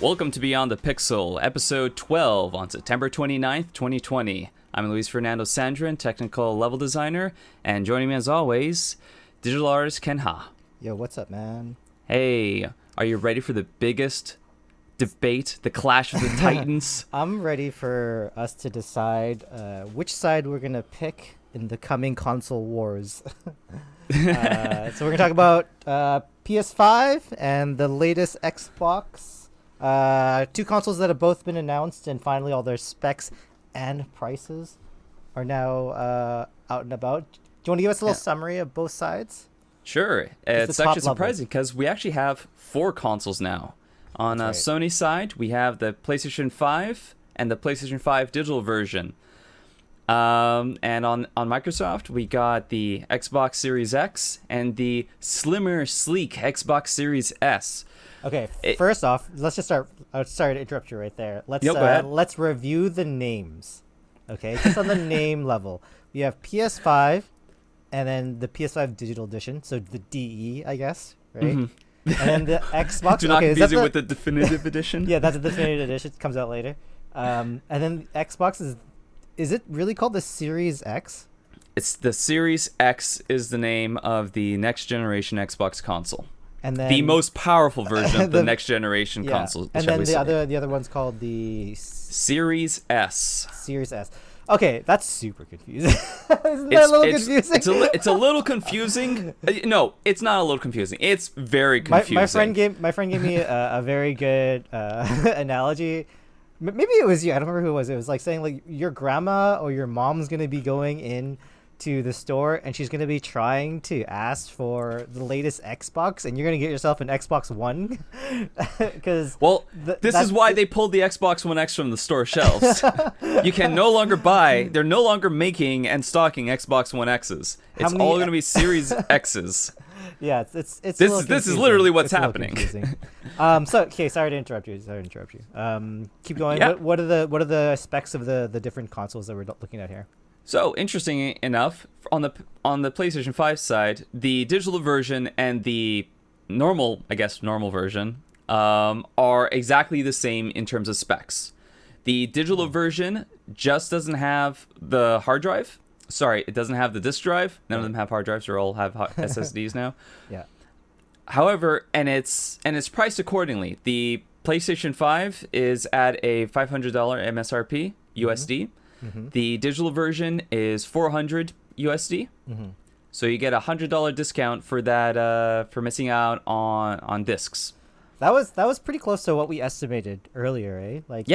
Welcome to Beyond the Pixel, episode 12 on September 29th, 2020. I'm Luis Fernando Sandrin, technical level designer, and joining me as always, digital artist Ken Ha. Yo, what's up, man? Hey, are you ready for the biggest debate, the clash of the titans? I'm ready for us to decide which side we're going to pick in the coming console wars. So we're going to talk about PS5 and the latest Xbox. Two consoles that have both been announced, and finally all their specs and prices are now out and about. Do you want to give us a little summary of both sides? Sure. It's actually surprising because we actually have 4 consoles now. On Sony side, we have the PlayStation 5 and the PlayStation 5 digital version. And on Microsoft, we got the Xbox Series X and the slimmer, sleek Xbox Series S. Okay, first off, let's just start. Sorry to interrupt you right there. Go ahead. Let's review the names. Okay, just on the name level, we have PS5, and then the PS5 Digital Edition, so the DE, I guess, right? Mm-hmm. And then the Xbox. Do not confuse it with the Definitive Edition. Yeah, that's the Definitive Edition. It comes out later. And then Xbox is it really called the Series X? It's the Series X is the name of the next generation Xbox console. And then the most powerful version of the next generation console. And then the other one's called the Series S. Series S. Okay, that's super confusing. Isn't that a little confusing? It's a little confusing. No, it's not a little confusing. It's very confusing. My friend gave me a very good analogy. Maybe it was you. I don't remember who it was. It was like saying like your grandma or your mom's gonna be going in to the store and she's gonna be trying to ask for the latest Xbox, and you're gonna get yourself an Xbox One. Because this is why they pulled the Xbox One X from the store shelves. You can no longer buy. They're no longer making and stocking Xbox One X's. It's all gonna be Series X's. Yeah, it's this is literally what's happening. Sorry to interrupt you. Keep going. Yeah. What are the specs of the different consoles that we're looking at here? So, interesting enough, on the PlayStation 5 side, the digital version and the normal version are exactly the same in terms of specs. The digital version just doesn't have the hard drive. Sorry, it doesn't have the disk drive. None of them have hard drives. They all have SSDs now. Yeah. However, and it's priced accordingly. The PlayStation 5 is at a $500 MSRP USD. Mm-hmm. The digital version is $400 USD. Mm-hmm. So you get a $100 discount for that for missing out on discs. That was pretty close to what we estimated earlier, eh? Like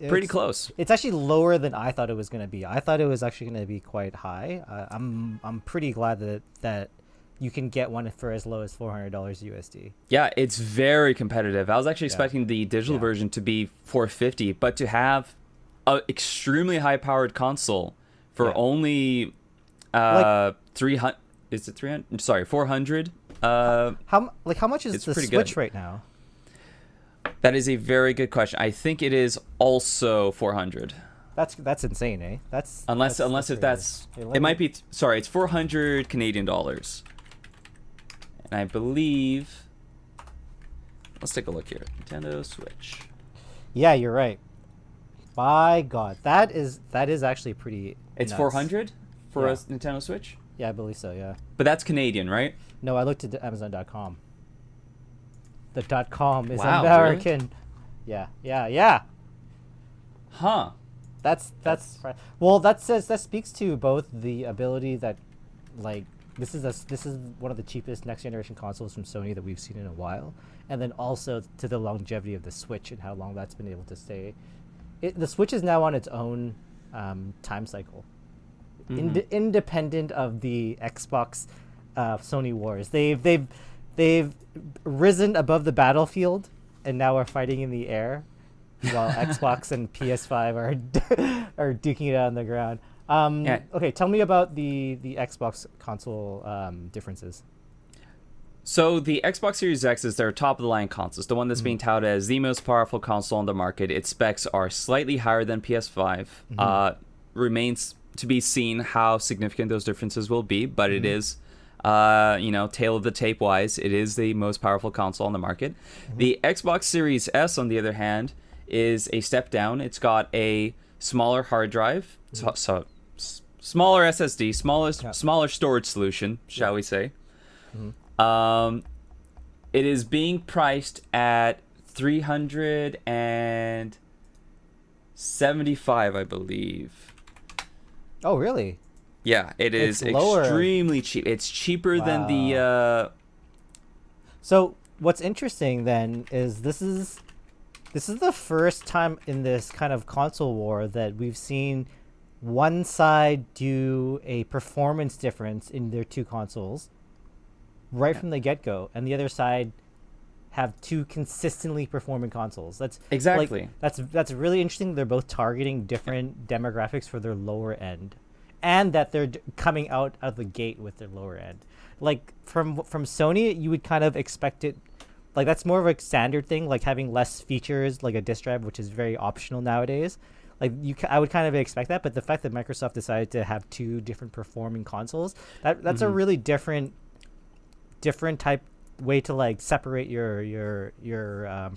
pretty close. It's actually lower than I thought it was going to be. I thought it was actually going to be quite high. I'm pretty glad that you can get one for as low as $400 USD. Yeah, it's very competitive. I was actually expecting the digital version to be $450, but to have an extremely high-powered console for only 300. Is it 300? Sorry, 400. How much is the Switch right now? That is a very good question. I think it is also 400. That's insane, eh? It might be. Sorry, it's 400 Canadian dollars. And I believe. Let's take a look here. Nintendo Switch. Yeah, you're right. By God, that is actually pretty. It's nuts. 400 for a Nintendo Switch. Yeah, I believe so. Yeah. But that's Canadian, right? No, I looked at Amazon.com. The .com is American. Really? Yeah. Huh. That's right. Well, that speaks to both the ability that, like, this is one of the cheapest next generation consoles from Sony that we've seen in a while, and then also to the longevity of the Switch and how long that's been able to stay. The Switch is now on its own time cycle, independent of the Xbox Sony wars. They've risen above the battlefield and now are fighting in the air, while Xbox and PS5 are duking it out on the ground. Okay, tell me about the Xbox console differences. So the Xbox Series X is their top-of-the-line console. It's the one that's being touted as the most powerful console on the market. Its specs are slightly higher than PS5. Remains to be seen how significant those differences will be, but it is tail of the tape wise, it is the most powerful console on the market. The Xbox Series S, on the other hand, is a step down. It's got a smaller hard drive, smaller SSD, smaller storage solution, shall we say. It is being priced at $375, I believe. Oh, really? Yeah, it's extremely cheap. It's cheaper than the. So what's interesting then is this is the first time in this kind of console war that we've seen one side do a performance difference in their two consoles right from the get-go, and the other side have two consistently performing consoles. That's exactly that's really interesting. They're both targeting different demographics for their lower end, and that they're coming out of the gate with their lower end. Like from Sony, you would kind of expect it. Like that's more of a standard thing, like having less features, like a disk drive, which is very optional nowadays. Like I would kind of expect that, but the fact that Microsoft decided to have two different performing consoles, that's a really different type way to like separate your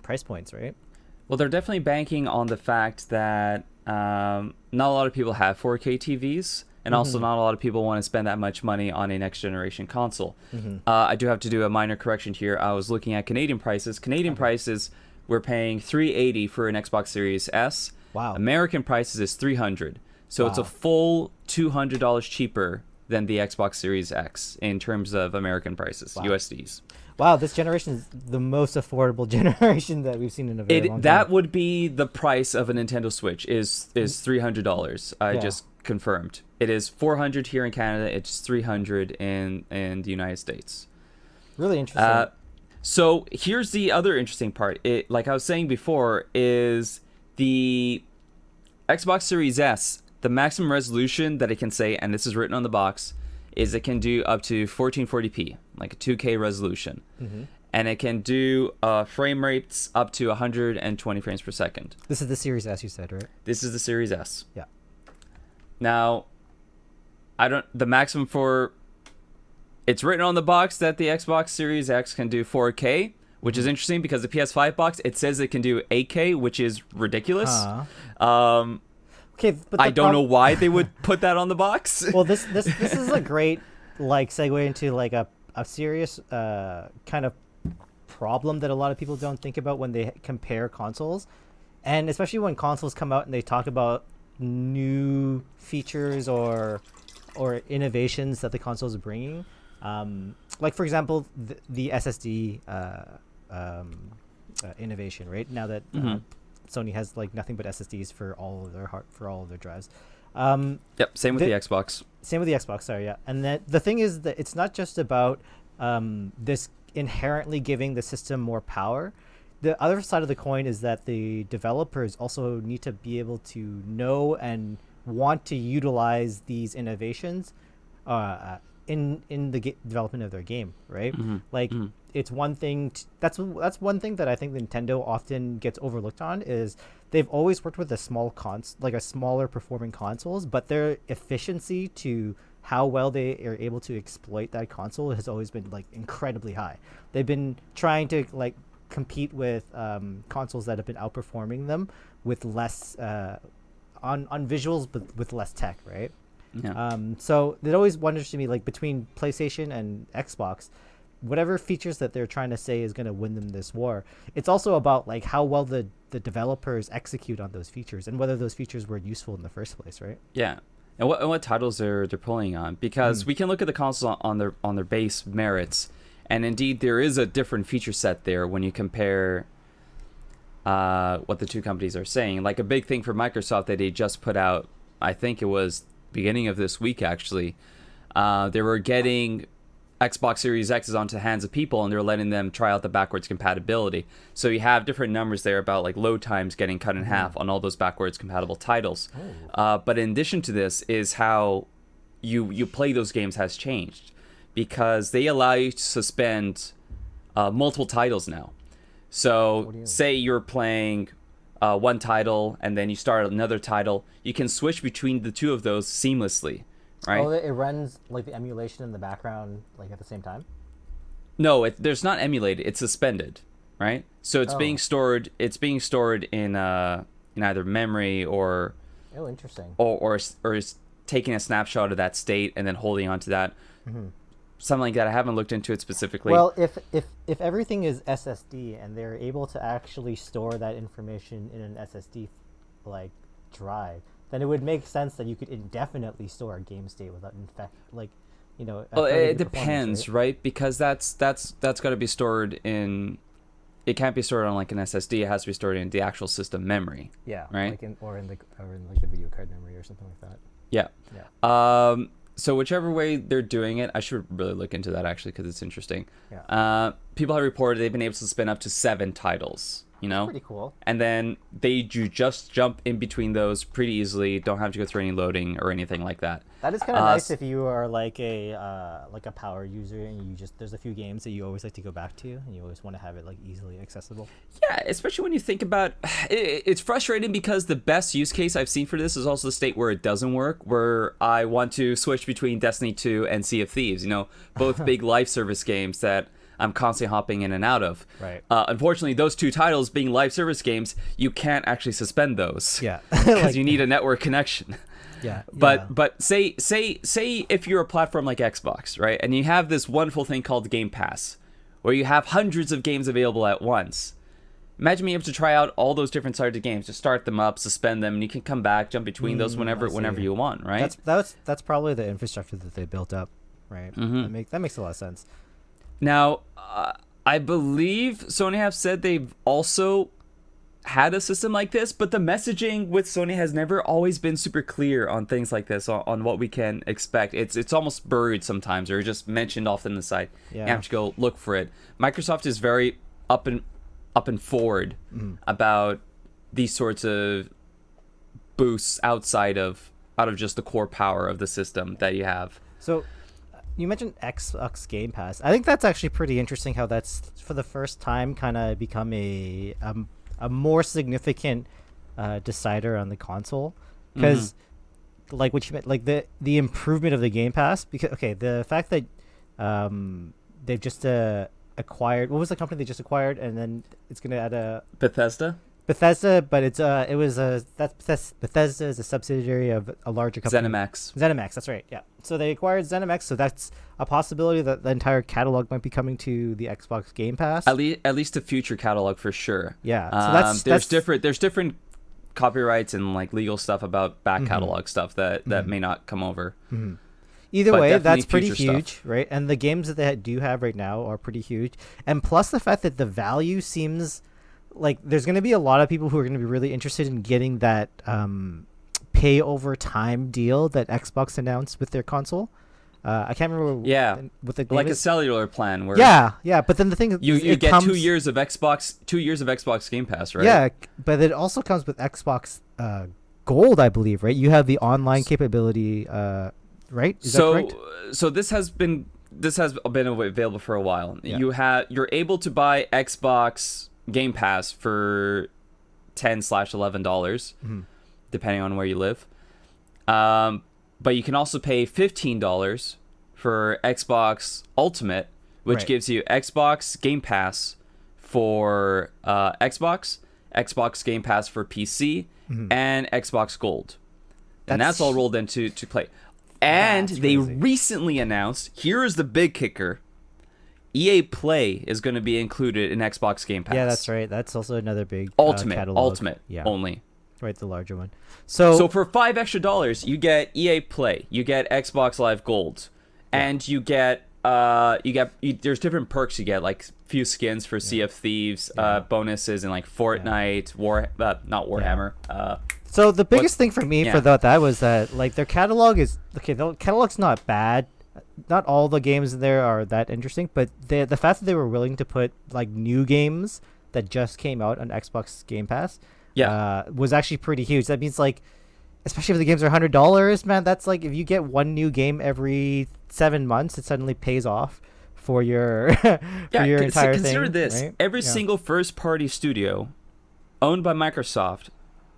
price points, right? Well, they're definitely banking on the fact that not a lot of people have 4K TVs, and also not a lot of people want to spend that much money on a next generation console. I do have to do a minor correction here. I was looking at Canadian prices. Prices, we're paying $380 for an Xbox Series S. Wow. American prices is $300. So it's a full $200 cheaper than the Xbox Series X in terms of American prices, USDs. Wow, this generation is the most affordable generation that we've seen in a very long time. That would be the price of a Nintendo Switch is $300. I just confirmed. It is $400 here in Canada. It's $300 in the United States. Really interesting. So here's the other interesting part. It, like I was saying before, is the Xbox Series S, the maximum resolution that it can say, and this is written on the box, is it can do up to 1440p, like a 2K resolution. And it can do frame rates up to 120 frames per second. This is the Series S, you said, right? This is the Series S. Yeah. Now, the maximum for, it's written on the box that the Xbox Series X can do 4K, which is interesting because the PS5 box, it says it can do 8K, which is ridiculous. Okay, but I don't know why they would put that on the box. Well, this is a great like segue into like a serious kind of problem that a lot of people don't think about when they compare consoles, and especially when consoles come out and they talk about new features or innovations that the consoles are bringing. Like for example, the SSD innovation, right? Now that Sony has like nothing but SSDs for all of their drives. Yep, same with the Xbox. Same with the Xbox, sorry, yeah. And the thing is that it's not just about this inherently giving the system more power. The other side of the coin is that the developers also need to be able to know and want to utilize these innovations in the development of their game, right? It's one thing that's one thing that I think Nintendo often gets overlooked on is they've always worked with a smaller performing consoles, but their efficiency to how well they are able to exploit that console has always been like incredibly high. They've been trying to like compete with consoles that have been outperforming them with less on visuals but with less tech, right? Yeah. So it always wonders to me, like between PlayStation and Xbox, whatever features that they're trying to say is going to win them this war, it's also about like how well the developers execute on those features and whether those features were useful in the first place, right? Yeah. And what titles they're pulling on, because we can look at the console on their base merits, and indeed there is a different feature set there when you compare what the two companies are saying. Like a big thing for Microsoft that they just put out, I think it was beginning of this week actually, they were getting Xbox Series X's onto the hands of people, and they're letting them try out the backwards compatibility. So you have different numbers there about like load times getting cut in half on all those backwards compatible titles. But in addition to this is how you play those games has changed, because they allow you to suspend multiple titles now. So say you're playing one title and then you start another title, you can switch between the two of those seamlessly, right? Oh, it runs like the emulation in the background, like at the same time. No, there's not emulated. It's suspended, right? So it's being stored. It's being stored in either memory or Oh, interesting. or is taking a snapshot of that state and then holding on to that. Mm-hmm. Something like that. I haven't looked into it specifically. Well, if everything is SSD and they're able to actually store that information in an SSD like drive, then it would make sense that you could indefinitely store a game state without Well, it depends, right? Because that's got to be stored in. It can't be stored on like an SSD. It has to be stored in the actual system memory. Yeah, right. Like in like the video card memory or something like that. Yeah. Yeah. So whichever way they're doing it, I should really look into that actually because it's interesting. Yeah. People have reported they've been able to spin up to 7 titles. That's pretty cool. And then you just jump in between those pretty easily. Don't have to go through any loading or anything like that. That is kind of nice if you are like a power user and there's a few games that you always like to go back to and you always want to have it like easily accessible. Yeah, especially when you think about it's frustrating because the best use case I've seen for this is also the state where it doesn't work, where I want to switch between Destiny 2 and Sea of Thieves. Both big live service games that I'm constantly hopping in and out of. Right. Unfortunately, those 2 titles being live service games, you can't actually suspend those. Yeah. Because you need a network connection. Yeah. But say if you're a platform like Xbox, right, and you have this wonderful thing called Game Pass, where you have hundreds of games available at once. Imagine being able to try out all those different sorts of games, just start them up, suspend them, and you can come back, jump between those whenever you want, right? That's probably the infrastructure that they built up, right? Mm-hmm. That makes a lot of sense. Now, I believe Sony have said they've also had a system like this, but the messaging with Sony has never always been super clear on things like this, on what we can expect. It's almost buried sometimes, or just mentioned off in the side. Yeah. You have to go look for it. Microsoft is very up and forward about these sorts of boosts outside of just the core power of the system that you have. So you mentioned Xbox Game Pass. I think that's actually pretty interesting how that's for the first time kind of become a more significant decider on the console, because like what you meant, like the improvement of the Game Pass, because the fact that they've just acquired, what was the company they just acquired, and then it's going to add a Bethesda, but Bethesda is a subsidiary of a larger company. ZeniMax, that's right. Yeah. So they acquired ZeniMax, so that's a possibility that the entire catalog might be coming to the Xbox Game Pass. At least a future catalog for sure. Yeah. So there's different copyrights and like legal stuff about back catalog stuff that may not come over. Mm-hmm. Either way, that's pretty huge, stuff. Right? And the games that they do have right now are pretty huge. And plus the fact that the value seems like there's going to be a lot of people who are going to be really interested in getting that pay over time deal that Xbox announced with their console. I can't remember what the name like is. A cellular plan where yeah, but then the thing is you get 2 years of Xbox Game Pass, right? Yeah, but it also comes with Xbox Gold, I believe, right? You have the online capability, right? Is that correct? So this has been available for a while. Yeah. You're able to buy Xbox Game Pass for $10/$11, depending on where you live. But you can also pay $15 for Xbox Ultimate, which gives you Xbox Game Pass for Xbox Game Pass for PC, and Xbox Gold. And that's all rolled into play. And they recently announced, here is the big kicker, EA Play is going to be included in Xbox Game Pass. Yeah, that's right. That's also another big Ultimate catalog. Only. Right, the larger one. So for $5 extra, you get EA Play, you get Xbox Live Gold, and you get there's different perks you get, like few skins for Sea of Thieves, bonuses in like Fortnite, not Warhammer. So the biggest thing for me for that was that like their catalog is the catalog's not bad. Not all the games in there are that interesting, but the fact that they were willing to put like new games that just came out on Xbox Game Pass was actually pretty huge. That means like, especially if the games are $100, man, that's like if you get one new game every 7 months, it suddenly pays off for your entire thing. Consider this: right? Every single first-party studio owned by Microsoft,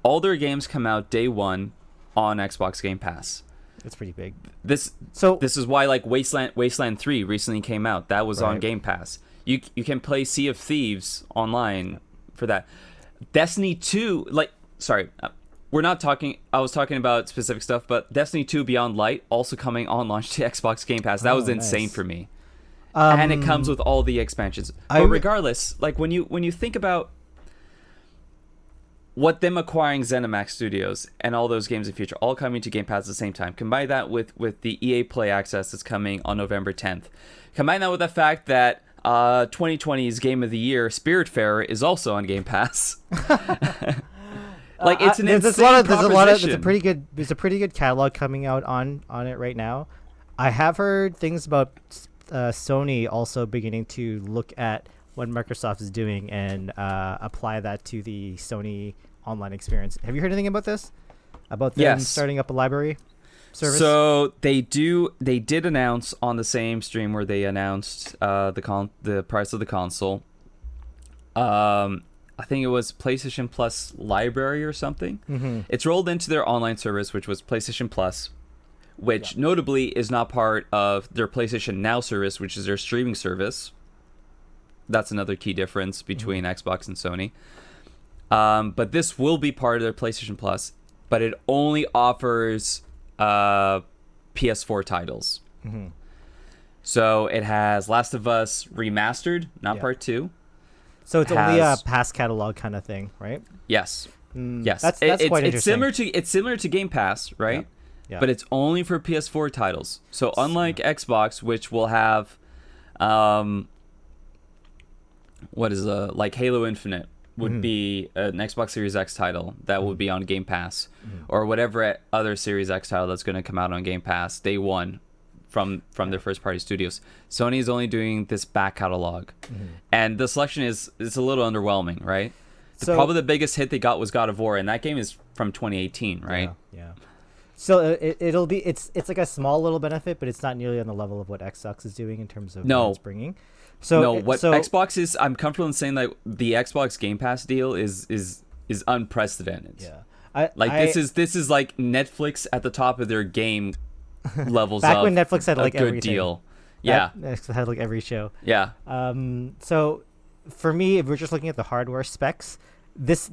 all their games come out day one on Xbox Game Pass. It's pretty big. This is why like Wasteland 3 recently came out. That was on Game Pass. You can play Sea of Thieves online for that. Destiny 2, we're not talking. I was talking about specific stuff, but Destiny 2 Beyond Light also coming on launch to Xbox Game Pass. That was insane nice. for me. And it comes with all the expansions. But regardless, like when you think about what them acquiring ZeniMax Studios and all those games in the future, all coming to Game Pass at the same time, combine that with the EA Play Access that's coming on November 10th. Combine that with the fact that 2020's Game of the Year, Spiritfarer, is also on Game Pass. Like it's an insane proposition. There's a pretty good catalog coming out on it right now. I have heard things about Sony also beginning to look at what Microsoft is doing and apply that to the Sony online experience. Have you heard anything about this? About them starting up a library service? So they did announce on the same stream where they announced the price of the console. I think it was PlayStation Plus Library or something. Mm-hmm. It's rolled into their online service, which was PlayStation Plus, which notably is not part of their PlayStation Now service, which is their streaming service. That's another key difference between Xbox and Sony. But this will be part of their PlayStation Plus, but it only offers PS4 titles. Mm-hmm. So it has Last of Us Remastered, not Part 2. So it's only a past catalog kind of thing, right? Yes. Yes. That's quite interesting. It's similar to Game Pass, right? Yeah. But it's only for PS4 titles. So unlike Xbox, which will have like Halo Infinite would be an Xbox Series X title that would be on Game Pass, or whatever other Series X title that's going to come out on Game Pass day one from their first party studios. Sony is only doing this back catalog, and the selection is a little underwhelming, right? Probably the biggest hit they got was God of War, and that game is from 2018, right? Yeah. So it's like a small little benefit, but it's not nearly on the level of what Xbox is doing in terms of what it's bringing. Xbox is, I'm comfortable in saying that the Xbox Game Pass deal is unprecedented. Yeah. This is like Netflix at the top of their game levels. Back when Netflix had like a good everything. deal. Yeah. Netflix had like every show. Yeah. So for me, if we're just looking at the hardware specs, this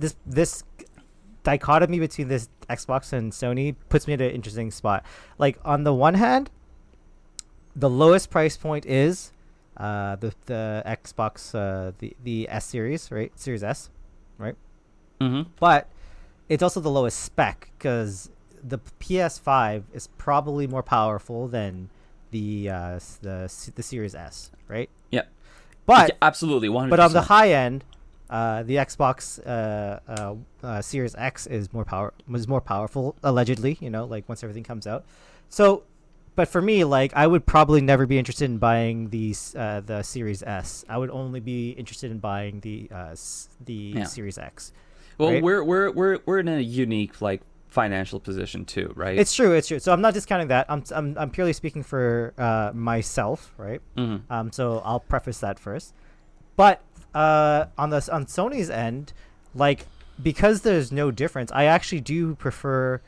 dichotomy between this Xbox and Sony puts me at an interesting spot. Like on the one hand, the lowest price point is the Xbox the S series, right? Series S, right? Mm-hmm. But it's also the lowest spec because the PS5 is probably more powerful than the Series S, right? Yeah. But yeah, absolutely, 100%. But on the high end, the Xbox Series X is more powerful allegedly. Like once everything comes out. So, but for me, like I would probably never be interested in buying the Series S. I would only be interested in buying the Series X. Well, right? we're in a unique like financial position too, right? It's true. So I'm not discounting that. I'm purely speaking for myself, right? Mm-hmm. So I'll preface that first. But on Sony's end, like because there's no difference, I actually do prefer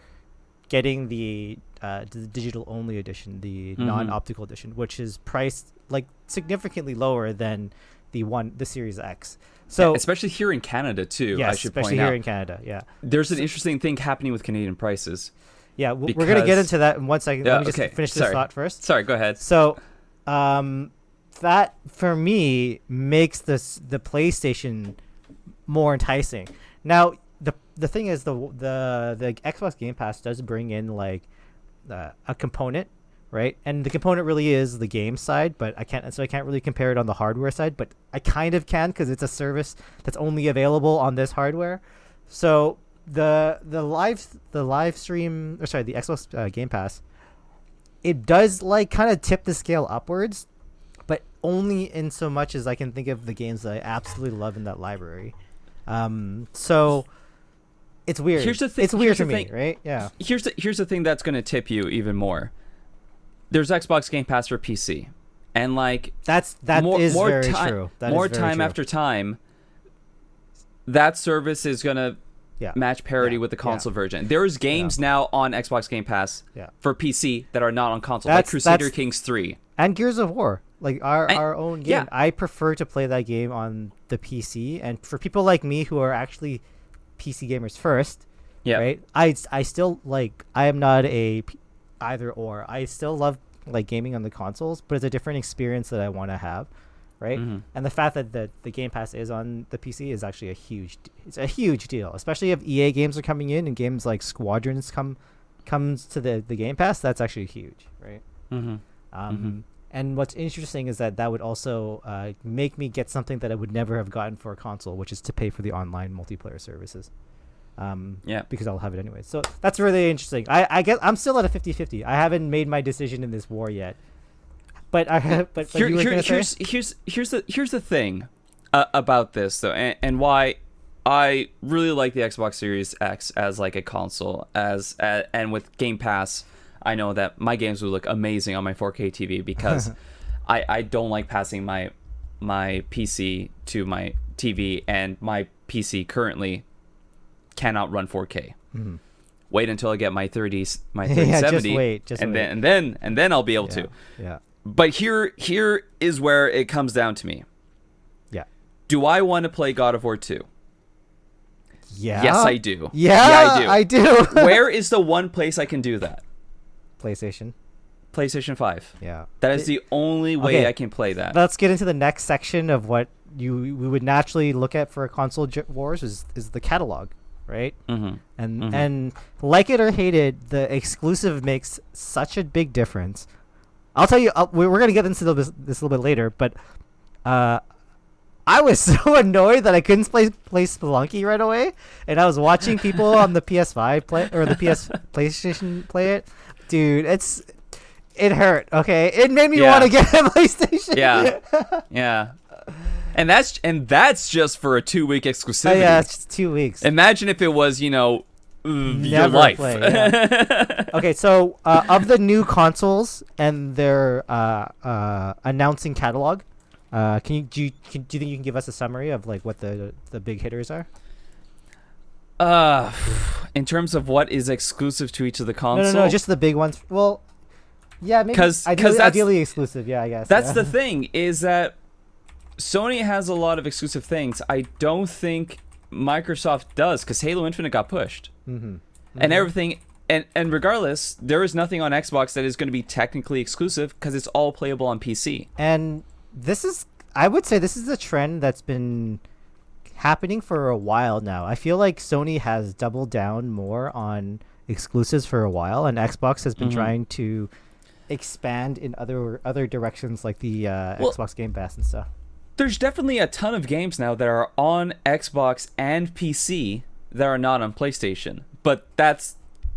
getting the digital only edition, the non-optical edition, which is priced like significantly lower than the Series X. So especially here in Canada too. Yes, I should point especially out. here in Canada. Yeah, there's an interesting thing happening with Canadian prices. Yeah, we're gonna get into that in 1 second. Let me just finish this thought first. Sorry, go ahead. So, that for me makes the PlayStation more enticing. Now, the thing is the Xbox Game Pass does bring in like a component, right? And the component really is the game side, but I can't really compare it on the hardware side, but I kind of can because it's a service that's only available on this hardware. So the live stream, or sorry, the Xbox Game Pass, it does like kind of tip the scale upwards, but only in so much as I can think of the games that I absolutely love in that library. So it's weird. It's weird to me, right? Yeah. Here's the thing that's going to tip you even more. There's Xbox Game Pass for PC, and like that is very true. More time after time, that service is going to match parity with the console version. There's games now on Xbox Game Pass for PC that are not on console, like Crusader Kings 3 and Gears of War, like our own game. Yeah. I prefer to play that game on the PC, and for people like me who are actually PC gamers first, right? I still like. I am not a either or. I still love like gaming on the consoles, but it's a different experience that I want to have, right? And the fact that the Game Pass is on the PC is actually it's a huge deal, especially if EA games are coming in and games like Squadrons comes to the Game Pass. That's actually huge, right? And what's interesting is that would also make me get something that I would never have gotten for a console, which is to pay for the online multiplayer services. Because I'll have it anyway. So that's really interesting. I guess I'm still at a 50-50. I haven't made my decision in this war yet. But here's the thing about this though, and why I really like the Xbox Series X as like a console, and with Game Pass, I know that my games would look amazing on my 4K TV because I don't like passing my PC to my TV, and my PC currently cannot run 4K. Wait until I get my 3070, and then I'll be able to. Yeah. But here is where it comes down to me. Yeah. Do I want to play God of War 2? Yeah. Yes, I do. Yeah, I do. Where is the one place I can do that? PlayStation 5. Yeah. That is the only way I can play that. Let's get into the next section of what we would naturally look at for a console wars is the catalog, right? And like it or hate it, the exclusive makes such a big difference. I'll tell you, we're going to get into this a little bit later, but I was so annoyed that I couldn't play Spelunky right away, and I was watching people on the PS5 play or the PlayStation play it. Dude, it hurt. Okay, it made me want to get a PlayStation. Yeah. And that's just for a 2-week exclusivity. Yeah, it's just 2 weeks. Imagine if it was, your life. Play, Okay, so of the new consoles and their announcing catalog, do you think you can give us a summary of like what the big hitters are? In terms of what is exclusive to each of the consoles? No, just the big ones. Well, yeah, maybe ideally exclusive. Yeah, I guess. That's the thing, is that Sony has a lot of exclusive things. I don't think Microsoft does, because Halo Infinite got pushed. And everything, and regardless, there is nothing on Xbox that is going to be technically exclusive because it's all playable on PC. And I would say this is a trend that's been happening for a while now. I feel like Sony has doubled down more on exclusives for a while, and Xbox has been trying to expand in other directions, like the Xbox Game Pass and stuff. There's definitely a ton of games now that are on Xbox and PC that are not on PlayStation. But that's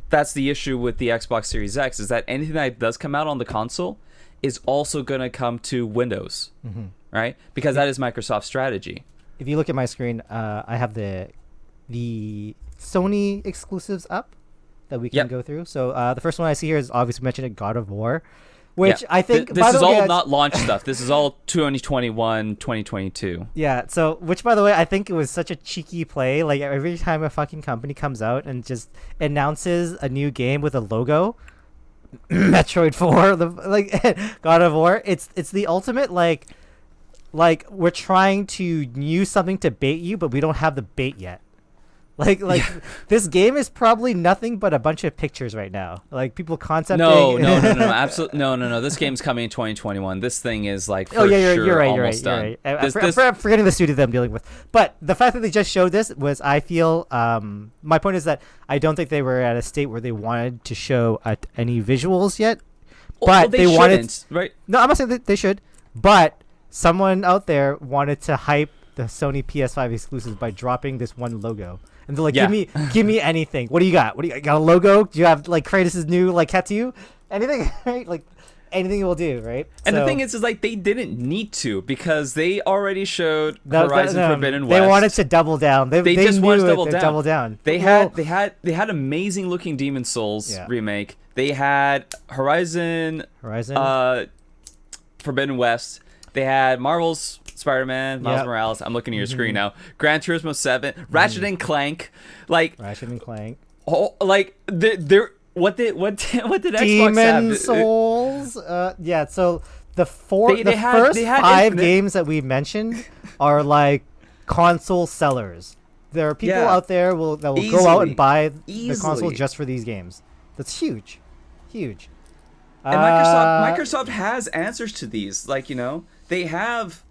the issue with the Xbox Series X, is that anything that does come out on the console is also going to come to Windows, right? Because that is Microsoft's strategy. If you look at my screen, I have the Sony exclusives up that we can go through. So the first one I see here is obviously mentioned, God of War, which I think this is all not launch stuff. This is all 2021, 2022. Yeah. So, which by the way, I think it was such a cheeky play. Like every time a fucking company comes out and just announces a new game with a logo, Metroid 4, God of War, it's the ultimate like we're trying to use something to bait you, but we don't have the bait yet. This game is probably nothing but a bunch of pictures right now. Like people concepting. No, absolutely no. This game's coming in 2021. This thing is like you're right, almost done. I'm forgetting the studio that I'm dealing with. But the fact that they just showed this was, I feel, my point is that I don't think they were at a state where they wanted to show any visuals yet. But they wanted, right? No, I'm not saying that they should. But someone out there wanted to hype the Sony PS5 exclusives by dropping this one logo. And they're like, give me anything. What do you got? Got a logo? Do you have like Kratos' new like tattoo? Anything, right? Like anything will do, right? And the thing is like they didn't need to, because they already showed Horizon Forbidden West. They wanted to double down. They just wanted to double down. They had amazing looking Demon Souls remake. They had Horizon Forbidden West. They had Marvel's Spider-Man, Miles Yep. Morales. I'm looking at your screen now. Gran Turismo 7, Ratchet and Clank, like Ratchet and Clank. like they're what did Xbox Demon have? Souls. Yeah. So the They had first 5 Infinite. games that we mentioned are like console sellers. There are people out there that will go out and buy the console just for these games. That's huge, huge. And Microsoft has answers to these. Like, you know, they have.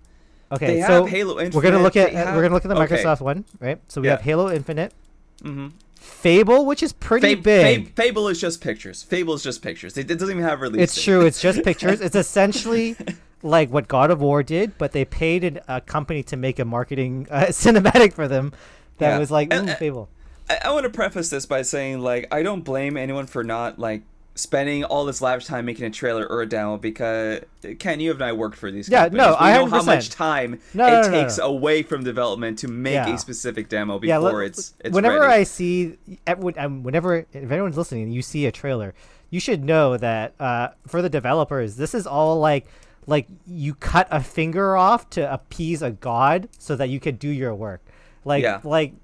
Okay, they so have Halo Infinite. we're gonna look at the Okay. Microsoft one, right? So we Yeah. have Halo Infinite, Mm-hmm. Fable, which is pretty big. Fable is just pictures. Fable is just pictures. It doesn't even have a release. It's true. It's just pictures. It's essentially like what God of War did, but they paid a company to make a marketing cinematic for them that was like, ooh, Fable. I want to preface this by saying, like, I don't blame anyone for not, like, spending all this lavish time making a trailer or a demo, because Ken, you and I worked for these companies. No, we I know how much time it takes away from development to make a specific demo before it's whenever ready. I see, whenever if anyone's listening and you see a trailer, you should know that for the developers, this is all like you cut a finger off to appease a god so that you could do your work. Like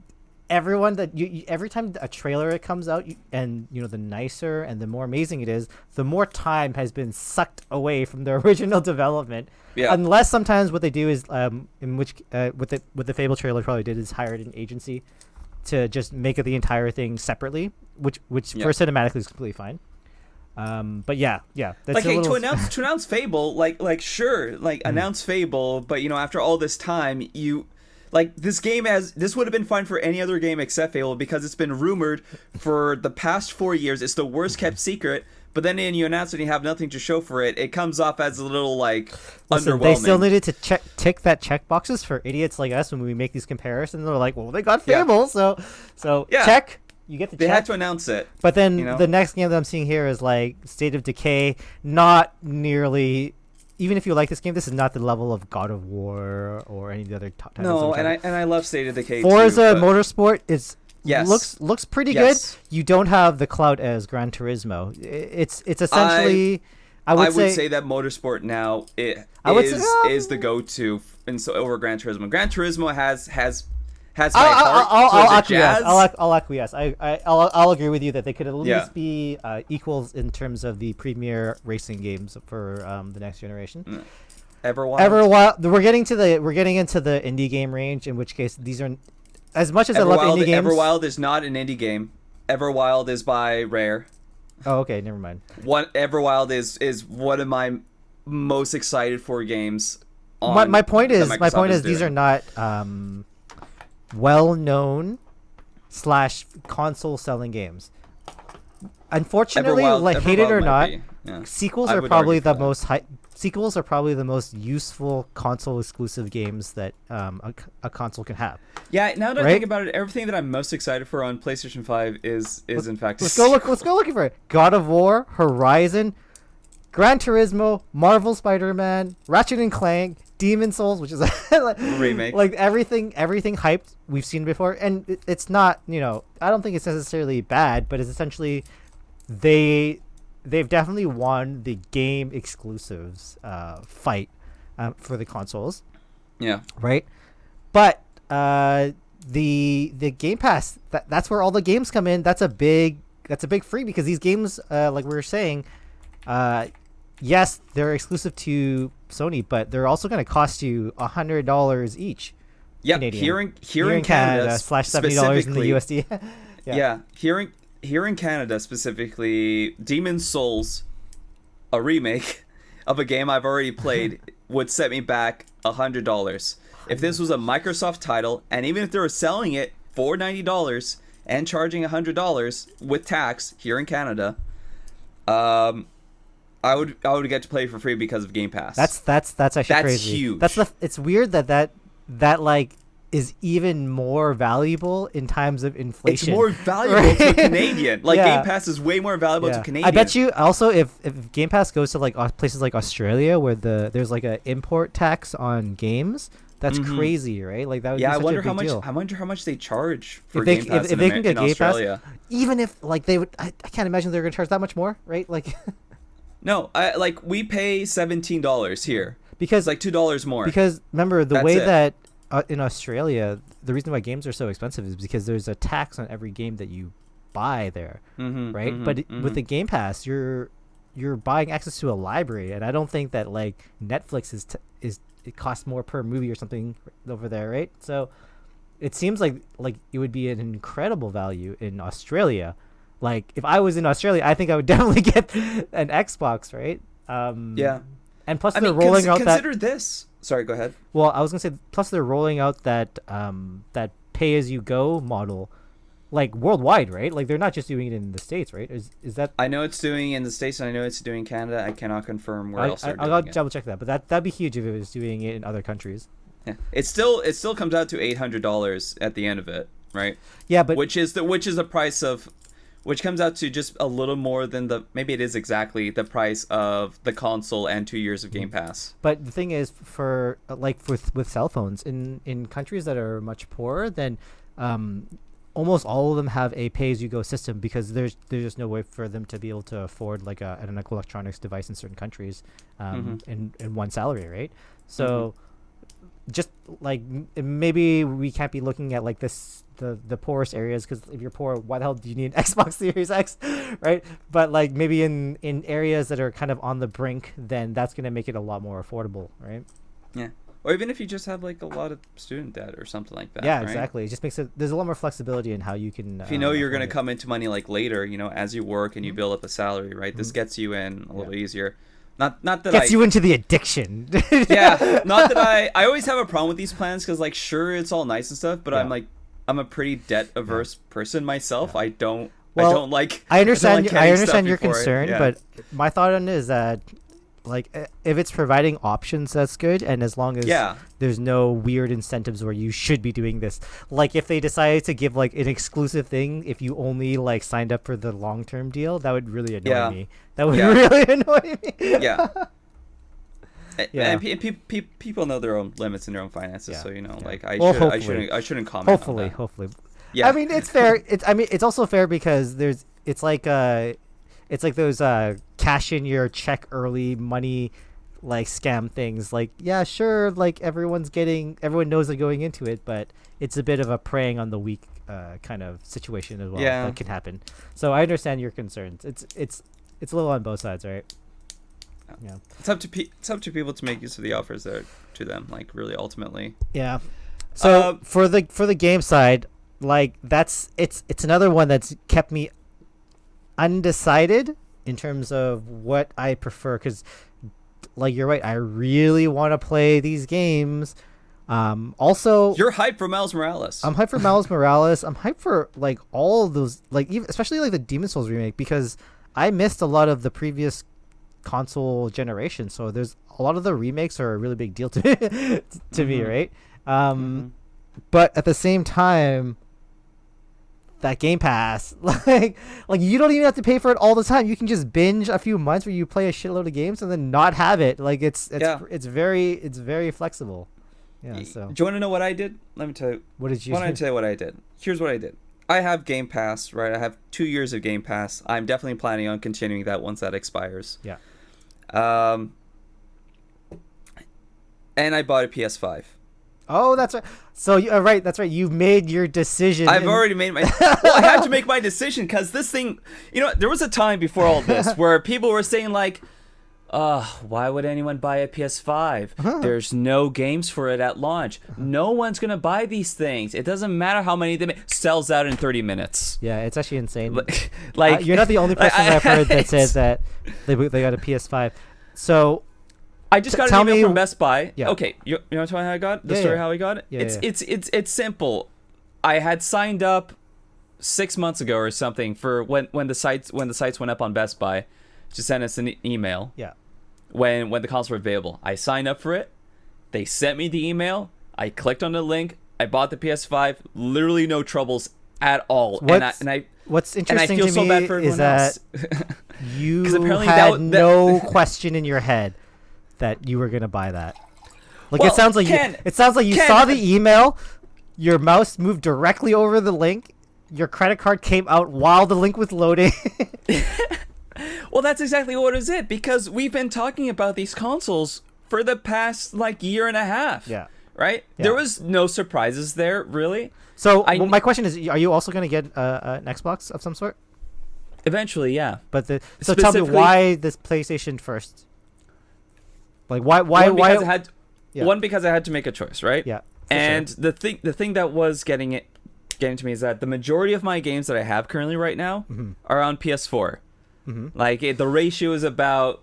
everyone that every time a trailer comes out, and you know, the nicer and the more amazing it is, the more time has been sucked away from the original development. Unless sometimes what they do is in which what the Fable trailer probably did is hired an agency to just make the entire thing separately, which for cinematically is completely fine. But that's like, hey, to announce Fable, like sure, like announce Fable, but you know, after all this time, this would have been fine for any other game except Fable, because it's been rumored for the past 4 years. It's the worst kept secret. But then when you announce it and you have nothing to show for it, it comes off as a little underwhelming. They still needed to tick that check boxes for idiots like us when we make these comparisons. They're like, well, they got Fable, so check. You get the check. They had to announce it. But then the next game that I'm seeing here is like State of Decay. Not nearly. Even if you like this game, this is not the level of God of War or any of the other top titles. No, and I love State of Decay. Forza Motorsport is looks pretty good. You don't have the clout as Gran Turismo. It's essentially. I would say that Motorsport now is the go-to, and so over Gran Turismo. Gran Turismo has I'll acquiesce. I'll agree with you that they could at least be equals in terms of the premier racing games for the next generation. Everwild. We're getting into the indie game range, in which case these are, as much as I love indie games. Everwild is not an indie game. Everwild is by Rare. Oh, okay, never mind. Everwild is one of my most excited for games. My point is these are not well-known / console selling games. Unfortunately, hate it or not, sequels are probably the most sequels are probably the most useful console exclusive games that a console can have. Yeah, now that I think about it, everything that I'm most excited for on PlayStation 5 is in fact. Let's go looking for it. God of War, Horizon, Gran Turismo, Marvel Spider-Man, Ratchet and Clank, Demon Souls, which is a remake. Like everything hyped we've seen before, and it's not, I don't think it's necessarily bad, but it's essentially they've definitely won the game exclusives fight for the consoles. Yeah. Right. But the Game Pass, that's where all the games come in. That's a big free, because these games, like we were saying, yes, they're exclusive to Sony, but they're also going to cost you $100 each. Yeah, here in Canada, /$70 in the USD. Yeah, here in Canada specifically, Demon Souls, a remake of a game I've already played, would set me back $100. If this was a Microsoft title, and even if they were selling it for $90 and charging $100 with tax here in Canada, I would get to play for free because of Game Pass. That's actually crazy. Huge. It's weird that like is even more valuable in times of inflation. It's more valuable to a Canadian. Game Pass is way more valuable to Canadians. I bet you also if Game Pass goes to like places like Australia where there's like an import tax on games, that's crazy, right? Like that would be such a big deal. I wonder how much they charge for Game Pass if they can get in Game Australia. Pass, even if like they would, I can't imagine they're going to charge that much more, right? Like. No, we pay $17 here. because It's like $2 more. Because remember the That's way it. that in Australia, the reason why games are so expensive is because there's a tax on every game that you buy there, right? But with the Game Pass, you're buying access to a library, and I don't think that like Netflix is it costs more per movie or something over there, right? So it seems like it would be an incredible value in Australia. Like if I was in Australia, I think I would definitely get an Xbox, right? Yeah. And plus they're rolling out that. Consider this. Sorry, go ahead. Well, I was gonna say plus they're rolling out that that pay as you go model, like worldwide, right? Like they're not just doing it in the States, right? Is that? I know it's doing in the States, and I know it's doing in Canada. I cannot confirm where else they're doing I'll it. double check that, but that'd be huge if it was doing it in other countries. Yeah. It still comes out to $800 at the end of it, right? Yeah, but which is the price of, which comes out to just a little more than maybe it is exactly the price of the console and 2 years of Game Pass. But the thing is, for like with cell phones in countries that are much poorer, then almost all of them have a pay-as-you-go system because there's just no way for them to be able to afford like an electronics device in certain countries in one salary, right? So just like maybe we can't be looking at like the poorest areas, because if you're poor, why the hell do you need an Xbox Series X, right? But like maybe in areas that are kind of on the brink, then that's going to make it a lot more affordable, right? Yeah. Or even if you just have like a lot of student debt or something like that. Yeah, right? exactly. It just makes it, there's a lot more flexibility in how you can. If you know you're going to afford it. come into money like later, as you work and you build up a salary, right? This gets you in a little easier. Not that Gets you into the addiction. Yeah, not that I always have a problem with these plans because like sure it's all nice and stuff, but Yeah. I'm a pretty debt averse person myself. Yeah. I don't like. I understand. like I getting understand stuff your before it. concern, Yeah. but my thought on it is that, like, if it's providing options, that's good, and as long as there's no weird incentives where you should be doing this. Like, if they decided to give like an exclusive thing, if you only like signed up for the long-term deal, that would really annoy me. That would really annoy me. Yeah. Yeah. And people know their own limits and their own finances, so like I shouldn't comment. Hopefully. Yeah. I mean, it's fair. It's also fair because it's like those cash in your check early money like scam things. Like, yeah, sure, like everyone knows they're going into it, but it's a bit of a preying on the weak kind of situation as well that can happen. So I understand your concerns. It's a little on both sides, right? Yeah. It's up to people to make use of the offers that are to them, like really ultimately. Yeah. So for the game side, like it's another one that's kept me undecided in terms of what I prefer, because like you're right, I really want to play these games. Also, you're hyped for Miles Morales. I'm hyped for Miles Morales. I'm hyped for like all of those, like even especially like the Demon Souls remake, because I missed a lot of the previous console generation. So there's a lot of the remakes are a really big deal to me, right? But at the same time, that Game Pass, like you don't even have to pay for it all the time. You can just binge a few months where you play a shitload of games and then not have it. Like it's very flexible. Yeah. So do you want to know what I did? Let me tell you. What did you? Why don't I tell you what I did? Here's what I did. I have Game Pass, right? I have 2 years of Game Pass. I'm definitely planning on continuing that once that expires. Yeah. And I bought a PS5. Oh, that's right. So right, that's right. You've made your decision. I've already made my. Well, I had to make my decision because this thing. There was a time before all this where people were saying like, why would anyone buy a PS5? There's no games for it at launch. No one's gonna buy these things. It doesn't matter how many they make. Sells out in 30 minutes. Yeah, it's actually insane. Like you're not the only person I've heard that says that they got a PS5. So I just got an email from Best Buy. Yeah. Okay, you want to tell me how I got it? The story how I got it? Yeah, it's simple. I had signed up 6 months ago or something for when the sites went up on Best Buy to send us an email. Yeah. When the consoles were available, I signed up for it. They sent me the email. I clicked on the link. I bought the PS5. Literally no troubles at all. What's interesting and I feel to so me bad for is everyone that else. you apparently had no question in your head that you were gonna buy that. Like, well, it sounds like you saw the email, your mouse moved directly over the link, your credit card came out while the link was loading. Well, that's exactly what is it, because we've been talking about these consoles for the past like year and a half. Yeah. Right? Yeah. There was no surprises there, really. So my question is, are you also going to get an Xbox of some sort? Eventually, yeah. But so tell me, why this PlayStation first? Like why? One, because I had to make a choice, right? Yeah. And the thing that was getting to me is that the majority of my games that I have currently right now are on PS4. Like the ratio is about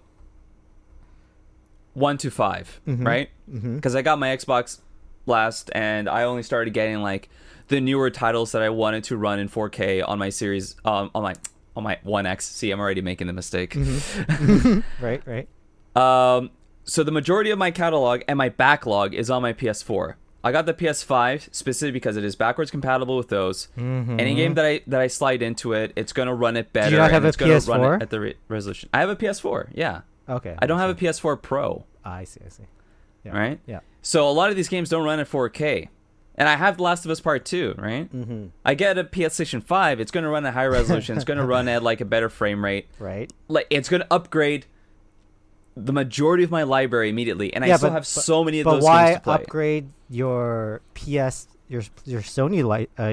1 to 5, right? Because I got my Xbox last, and I only started getting like the newer titles that I wanted to run in 4K on my series on my One X. See, I'm already making the mistake. Right. So the majority of my catalog and my backlog is on my PS4. I got the PS5 specifically because it is backwards compatible with those. Any game that I slide into it, it's gonna run it better. Do you not have and it's a gonna PS4? run it at the resolution. I have a PS4. Yeah. Okay. I don't have a PS4 Pro. I see. Yeah. Right. Yeah. So a lot of these games don't run at 4K. And I have The Last of Us Part 2, right? I get a PlayStation 5. It's going to run at high resolution. It's going to run at like a better frame rate. Right. Like it's going to upgrade the majority of my library immediately, and I still have so many of those games to play. But why upgrade your your Sony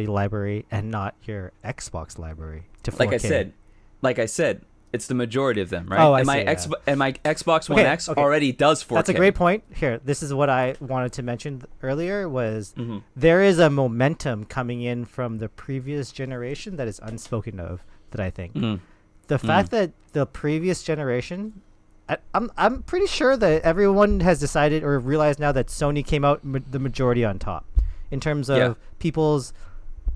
library and not your Xbox library to 4K? Like I said, it's the majority of them, right? Oh, and my Xbox One X already does 4K. That's a great point. Here, this is what I wanted to mention earlier was there is a momentum coming in from the previous generation that is unspoken of, that I think. The fact that the previous generation, I'm pretty sure that everyone has decided or realized now that Sony came out the majority on top in terms of people's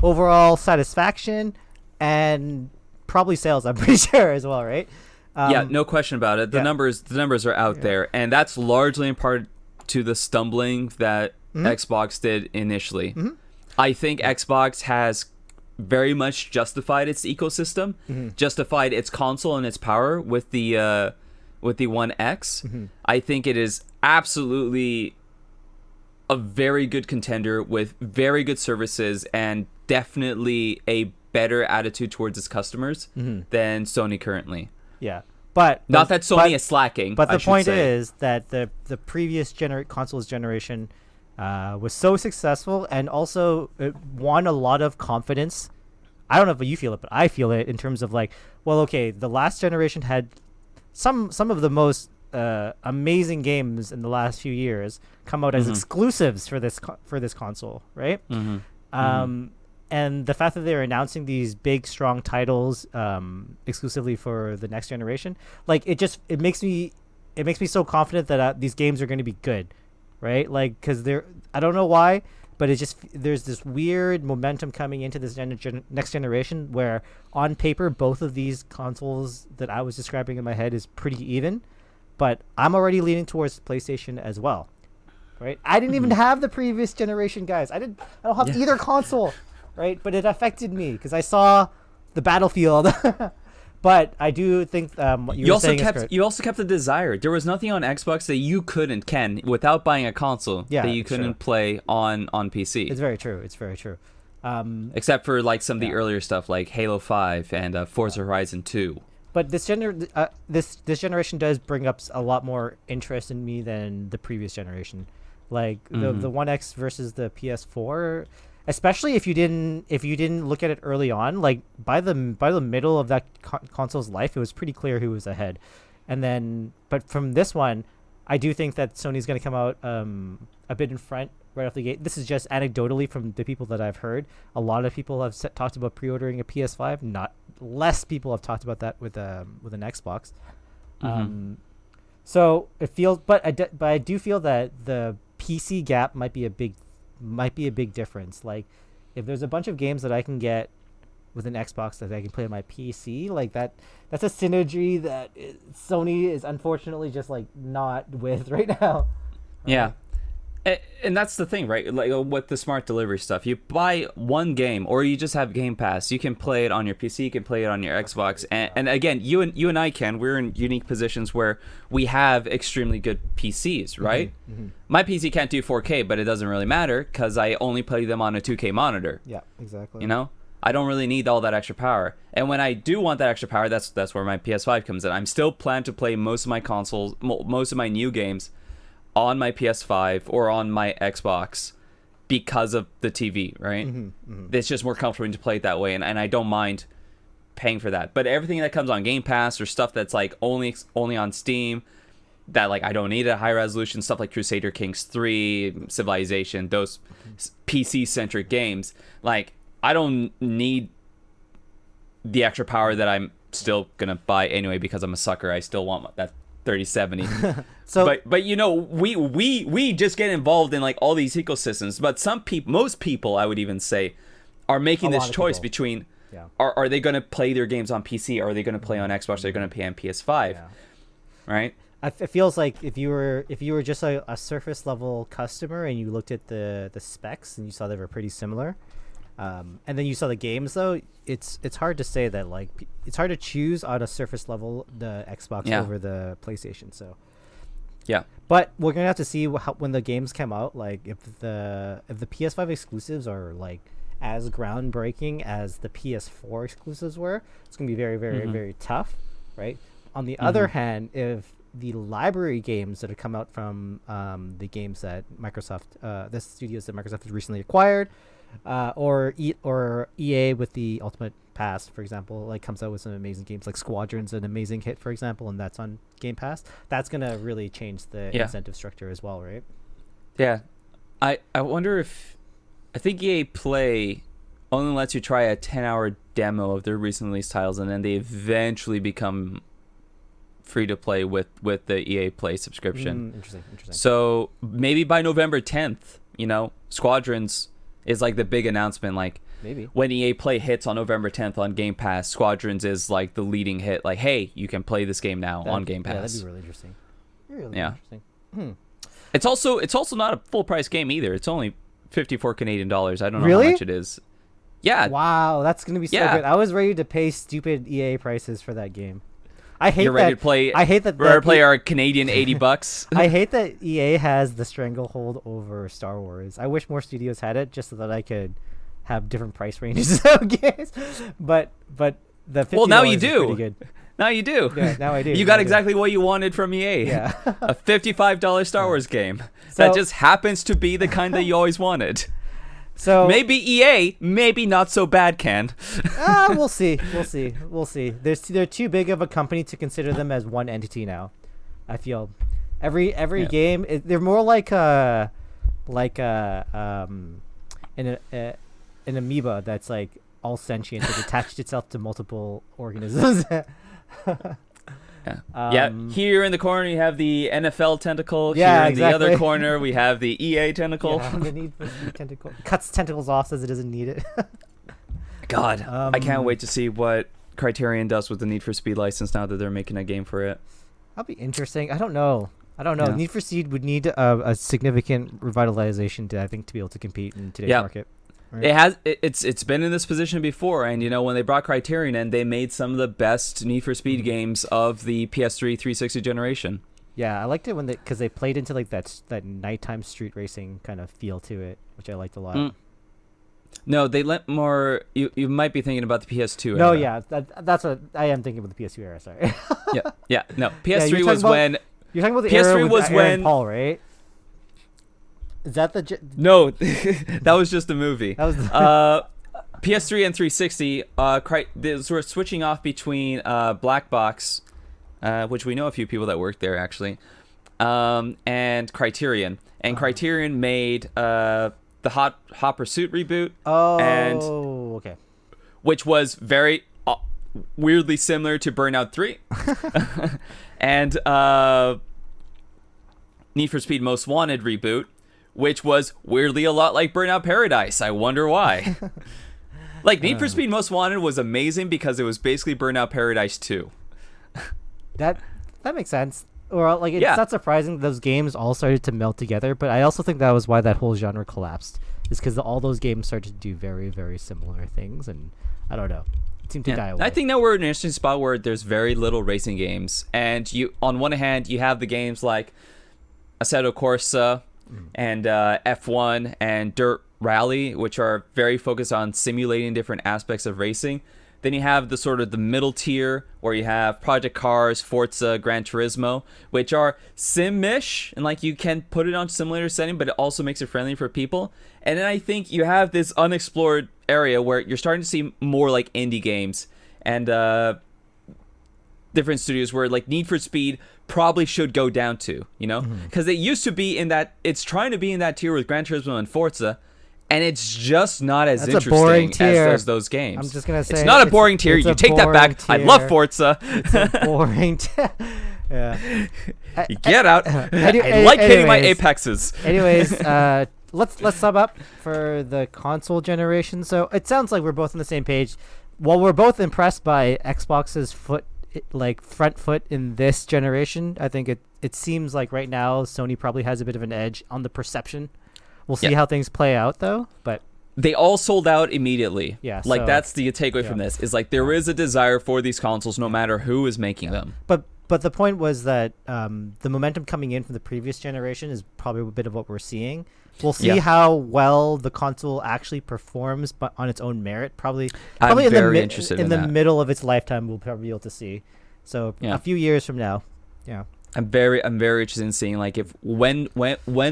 overall satisfaction and probably sales, I'm pretty sure as well, right? No question about it. The numbers are out there, and that's largely in part to the stumbling that Xbox did initially. I think Xbox has very much justified its ecosystem, justified its console and its power with the One X. I think it is absolutely a very good contender with very good services and definitely a better attitude towards its customers than Sony currently. Yeah. But not that Sony is slacking. But the point is that the previous consoles generation was so successful, and also it won a lot of confidence. I don't know if you feel it, but I feel it in terms of like, well, okay, the last generation had some of the most amazing games in the last few years come out as exclusives for this console, right? And the fact that they're announcing these big, strong titles exclusively for the next generation, like it makes me so confident that these games are going to be good, right? Like, because I don't know why, but there's this weird momentum coming into this next generation where on paper both of these consoles that I was describing in my head is pretty even, but I'm already leaning towards PlayStation as well, right? I didn't even have the previous generation, guys. I don't have either console. Right, but it affected me because I saw the Battlefield. But I do think what you were saying is correct. You also kept the desire. There was nothing on Xbox that you can without buying a console that you couldn't play on PC. It's very true. Except for like some of the earlier stuff like Halo 5 and Forza Horizon 2. But this generation does bring up a lot more interest in me than the previous generation. Like the One X versus the PS4. Especially if you didn't look at it early on, like by the middle of that console's life, it was pretty clear who was ahead. And then, but from this one, I do think that Sony's going to come out a bit in front right off the gate. This is just anecdotally from the people that I've heard. A lot of people have talked about pre-ordering a PS5. Not less people have talked about that with an Xbox. So it feels, but I do feel that the PC gap might be a big difference. Like if there's a bunch of games that I can get with an Xbox that I can play on my PC, like that's a synergy that Sony is unfortunately just like not with right now. Yeah. And that's the thing, right? Like with the smart delivery stuff, you buy one game or you just have Game Pass. You can play it on your PC, you can play it on your Xbox. And again, you and I we're in unique positions where we have extremely good PCs, right? My PC can't do 4K, but it doesn't really matter because I only play them on a 2K monitor. Yeah, exactly. You know? I don't really need all that extra power. And when I do want that extra power, that's where my PS5 comes in. I'm still planning to play most of my consoles, most of my new games on my PS5 or on my Xbox because of the TV, right? It's just more comfortable to play it that way, and I don't mind paying for that. But everything that comes on Game Pass or stuff that's like only on Steam, that like I don't need a high resolution, stuff like Crusader Kings 3, Civilization, those PC centric games, like I don't need the extra power that I'm still gonna buy anyway because I'm a sucker. I still want that 3070. So, but you know, we just get involved in like all these ecosystems. But most people, I would even say, are making this choice between are they going to play their games on PC, or are they going to play on Xbox? They're going to play on PS5, right? It feels like if you were just a surface level customer and you looked at the specs and you saw they were pretty similar, and then you saw the games, though it's hard to say that, like, it's hard to choose on a surface level the Xbox over the PlayStation. So but we're gonna have to see when the games come out, like if the PS5 exclusives are like as groundbreaking as the PS4 exclusives were. It's gonna be very, very, very tough, right? On the other hand, if the library games that have come out from the games that Microsoft, the studios that Microsoft has recently acquired, or EA with the Ultimate Pass, for example, like comes out with some amazing games, like Squadron's an amazing hit, for example, and that's on Game Pass. That's gonna really change the incentive structure as well, right? Yeah, I wonder if, I think EA Play only lets you try a 10-hour demo of their recently released titles, and then they eventually become free to play with the EA Play subscription. Interesting. So maybe by November 10th, you know, Squadrons is like the big announcement. Like maybe when EA Play hits on November 10th on Game Pass, Squadrons is like the leading hit. Like, hey, you can play this game now on Game Pass. Yeah, that'd be really interesting. Interesting. It's also not a full price game either. It's only 54 Canadian dollars. I don't know really? how much it is. Yeah. Wow, that's gonna be so good. I was ready to pay stupid EA prices for that game. I hate You're ready to play. I hate that. We're ready to play our Canadian $80. I hate that EA has the stranglehold over Star Wars. I wish more studios had it, just so that I could have different price ranges of games. But the $50 now you is do. pretty good. Now you do. Yeah, now I do. You got exactly what you wanted from EA. Yeah. A $55 Star Wars game that just happens to be the kind that you always wanted. So maybe EA, maybe not so bad, Ken. We'll see. They're too big of a company to consider them as one entity now. I feel every game they're more like an amoeba that's like all sentient, that attached itself to multiple organisms. Here in the corner you have the NFL tentacle. Yeah, here in exactly. the other corner we have the EA tentacle. Yeah, the Need for Speed tentacle cuts tentacles off, says it doesn't need it. God, I can't wait to see what Criterion does with the Need for Speed license now that they're making a game for it. That'll be interesting. I don't know. Yeah. Need for Speed would need a significant revitalization to be able to compete in today's market. Right? It's been in this position before, and you know, when they brought Criterion in, they made some of the best Need for Speed games of the PS3 360 generation. Yeah, I liked it because they played into like that nighttime street racing kind of feel to it, which I liked a lot. No, they lent more. You might be thinking about the PS2 era. No, yeah, that's what I am thinking about the PS2 era. Sorry. yeah. No, PS3 was when you're talking about the PS3 era was with Aaron Paul, right? Is that the No, that was just a movie. That was PS3 and 360. They were switching off between Black Box, which we know a few people that worked there actually, and Criterion. And Criterion made the Hot Pursuit reboot. Okay. Which was very weirdly similar to Burnout 3, and Need for Speed Most Wanted reboot, which was weirdly a lot like Burnout Paradise. I wonder why. Like, Need for Speed Most Wanted was amazing because it was basically Burnout Paradise 2. That makes sense. Or like, it's not surprising those games all started to meld together, but I also think that was why that whole genre collapsed. Is because all those games started to do very, very similar things, and I don't know. It seemed to die away. I think now we're in an interesting spot where there's very little racing games, and you, on one hand, you have the games like Assetto Corsa and F1 and Dirt Rally, which are very focused on simulating different aspects of racing. Then you have the sort of the middle tier where you have Project Cars, Forza, Gran Turismo, which are sim-ish, and like you can put it on simulator setting, but it also makes it friendly for people. And then I think you have this unexplored area where you're starting to see more like indie games and different studios where like Need for Speed probably should go down to, you know, because it used to be in that, it's trying to be in that tier with Gran Turismo and Forza. And it's just not as interesting as those games. I'm just gonna say it's not a boring tier. You take that back. Tier. I love Forza. It's a boring tier. Yeah. You get out. I like hitting my apexes. Anyways, let's sum up for the console generation. So it sounds like we're both on the same page. While we're both impressed by Xbox's front foot in this generation, I think it seems like right now Sony probably has a bit of an edge on the perception. We'll see how things play out, though. But they all sold out immediately. Yeah, like that's the takeaway from this. Is like there is a desire for these consoles, no matter who is making them. But the point was that the momentum coming in from the previous generation is probably a bit of what we're seeing. We'll see how well the console actually performs, but on its own merit. Probably I'm very interested in the middle of its lifetime. We'll probably be able to see. So a few years from now, I'm very interested in seeing like if when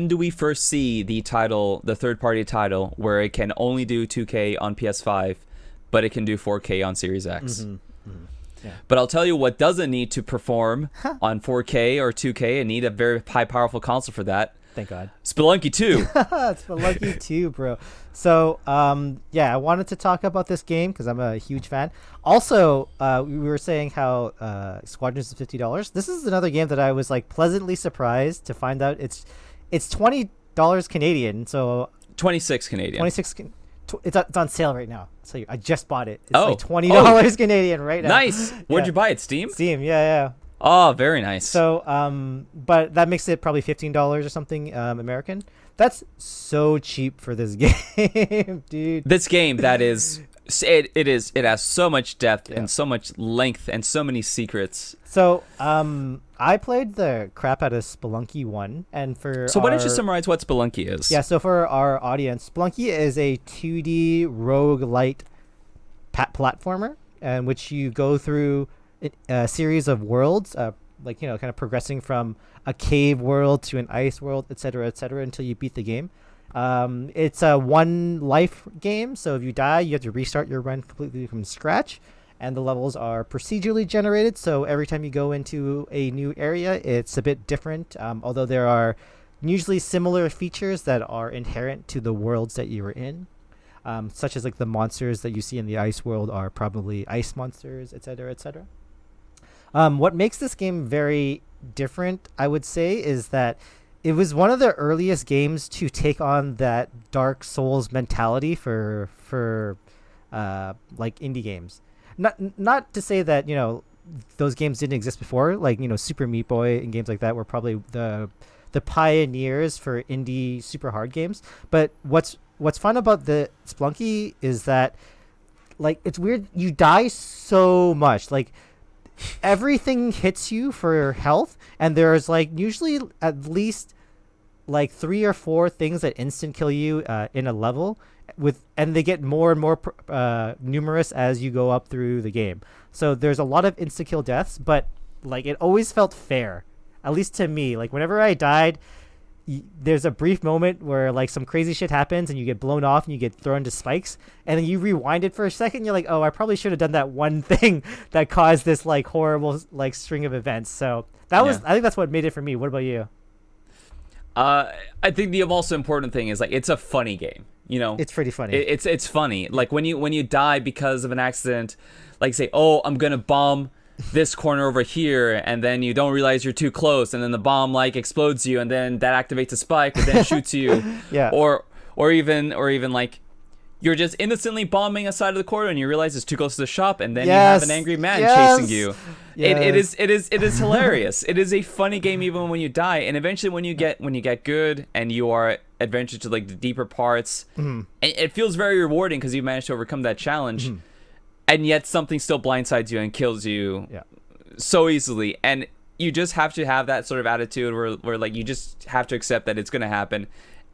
do we first see the third party title where it can only do 2K on PS5, but it can do 4K on Series X. Yeah. But I'll tell you what doesn't need to perform on 4K or 2K and need a very high powerful console for that. Thank God. Spelunky 2. Spelunky 2, bro. So, I wanted to talk about this game because I'm a huge fan. Also, we were saying how Squadrons is $50. This is another game that I was like pleasantly surprised to find out it's $20 Canadian. So 26 Canadian. 26. It's on sale right now. So I just bought it. It's like $20 Canadian right now. Nice. Where'd you buy it? Steam? Steam. Yeah. Oh, very nice. So, but that makes it probably $15 or something American. That's so cheap for this game, dude. This game that is it has so much depth and so much length and so many secrets. So, I played the crap out of Spelunky 1, and why don't you summarize what Spelunky is? Yeah, so for our audience, Spelunky is a 2D roguelite platformer in which you go through a series of worlds, kind of progressing from a cave world to an ice world, etc., until you beat the game. It's a one life game, so if you die, you have to restart your run completely from scratch. And the levels are procedurally generated, so every time you go into a new area, it's a bit different. Although there are usually similar features that are inherent to the worlds that you were in, such as like the monsters that you see in the ice world are probably ice monsters, etc., etc. What makes this game very different, I would say, is that it was one of the earliest games to take on that Dark Souls mentality for like indie games. Not to say that those games didn't exist before, like Super Meat Boy and games like that were probably the pioneers for indie super hard games. But what's fun about the Spelunky is that like it's weird, you die so much, like everything hits you for health, and there's like usually at least like 3 or 4 things that instant kill you in a level, and they get more and more numerous as you go up through the game. So there's a lot of insta kill deaths, but like it always felt fair, at least to me. Like whenever I died, there's a brief moment where like some crazy shit happens and you get blown off and you get thrown to spikes, and then you rewind it for a second. You're like, oh, I probably should have done that one thing that caused this like horrible like string of events. So I think that's what made it for me. What about you? I think the most important thing is like it's a funny game. It's pretty funny. It's funny. Like when you die because of an accident, like say, oh, I'm gonna bomb this corner over here, and then you don't realize you're too close, and then the bomb like explodes you, and then that activates a spike that then shoots you. Yeah. Or even like you're just innocently bombing a side of the corner and you realize it's too close to the shop, and then you have an angry man chasing you. Yes. It is hilarious. It is a funny game even when you die, and eventually when you get good and you are adventured to like the deeper parts, it feels very rewarding because you managed to overcome that challenge. And yet something still blindsides you and kills you so easily. And you just have to have that sort of attitude where like you just have to accept that it's going to happen.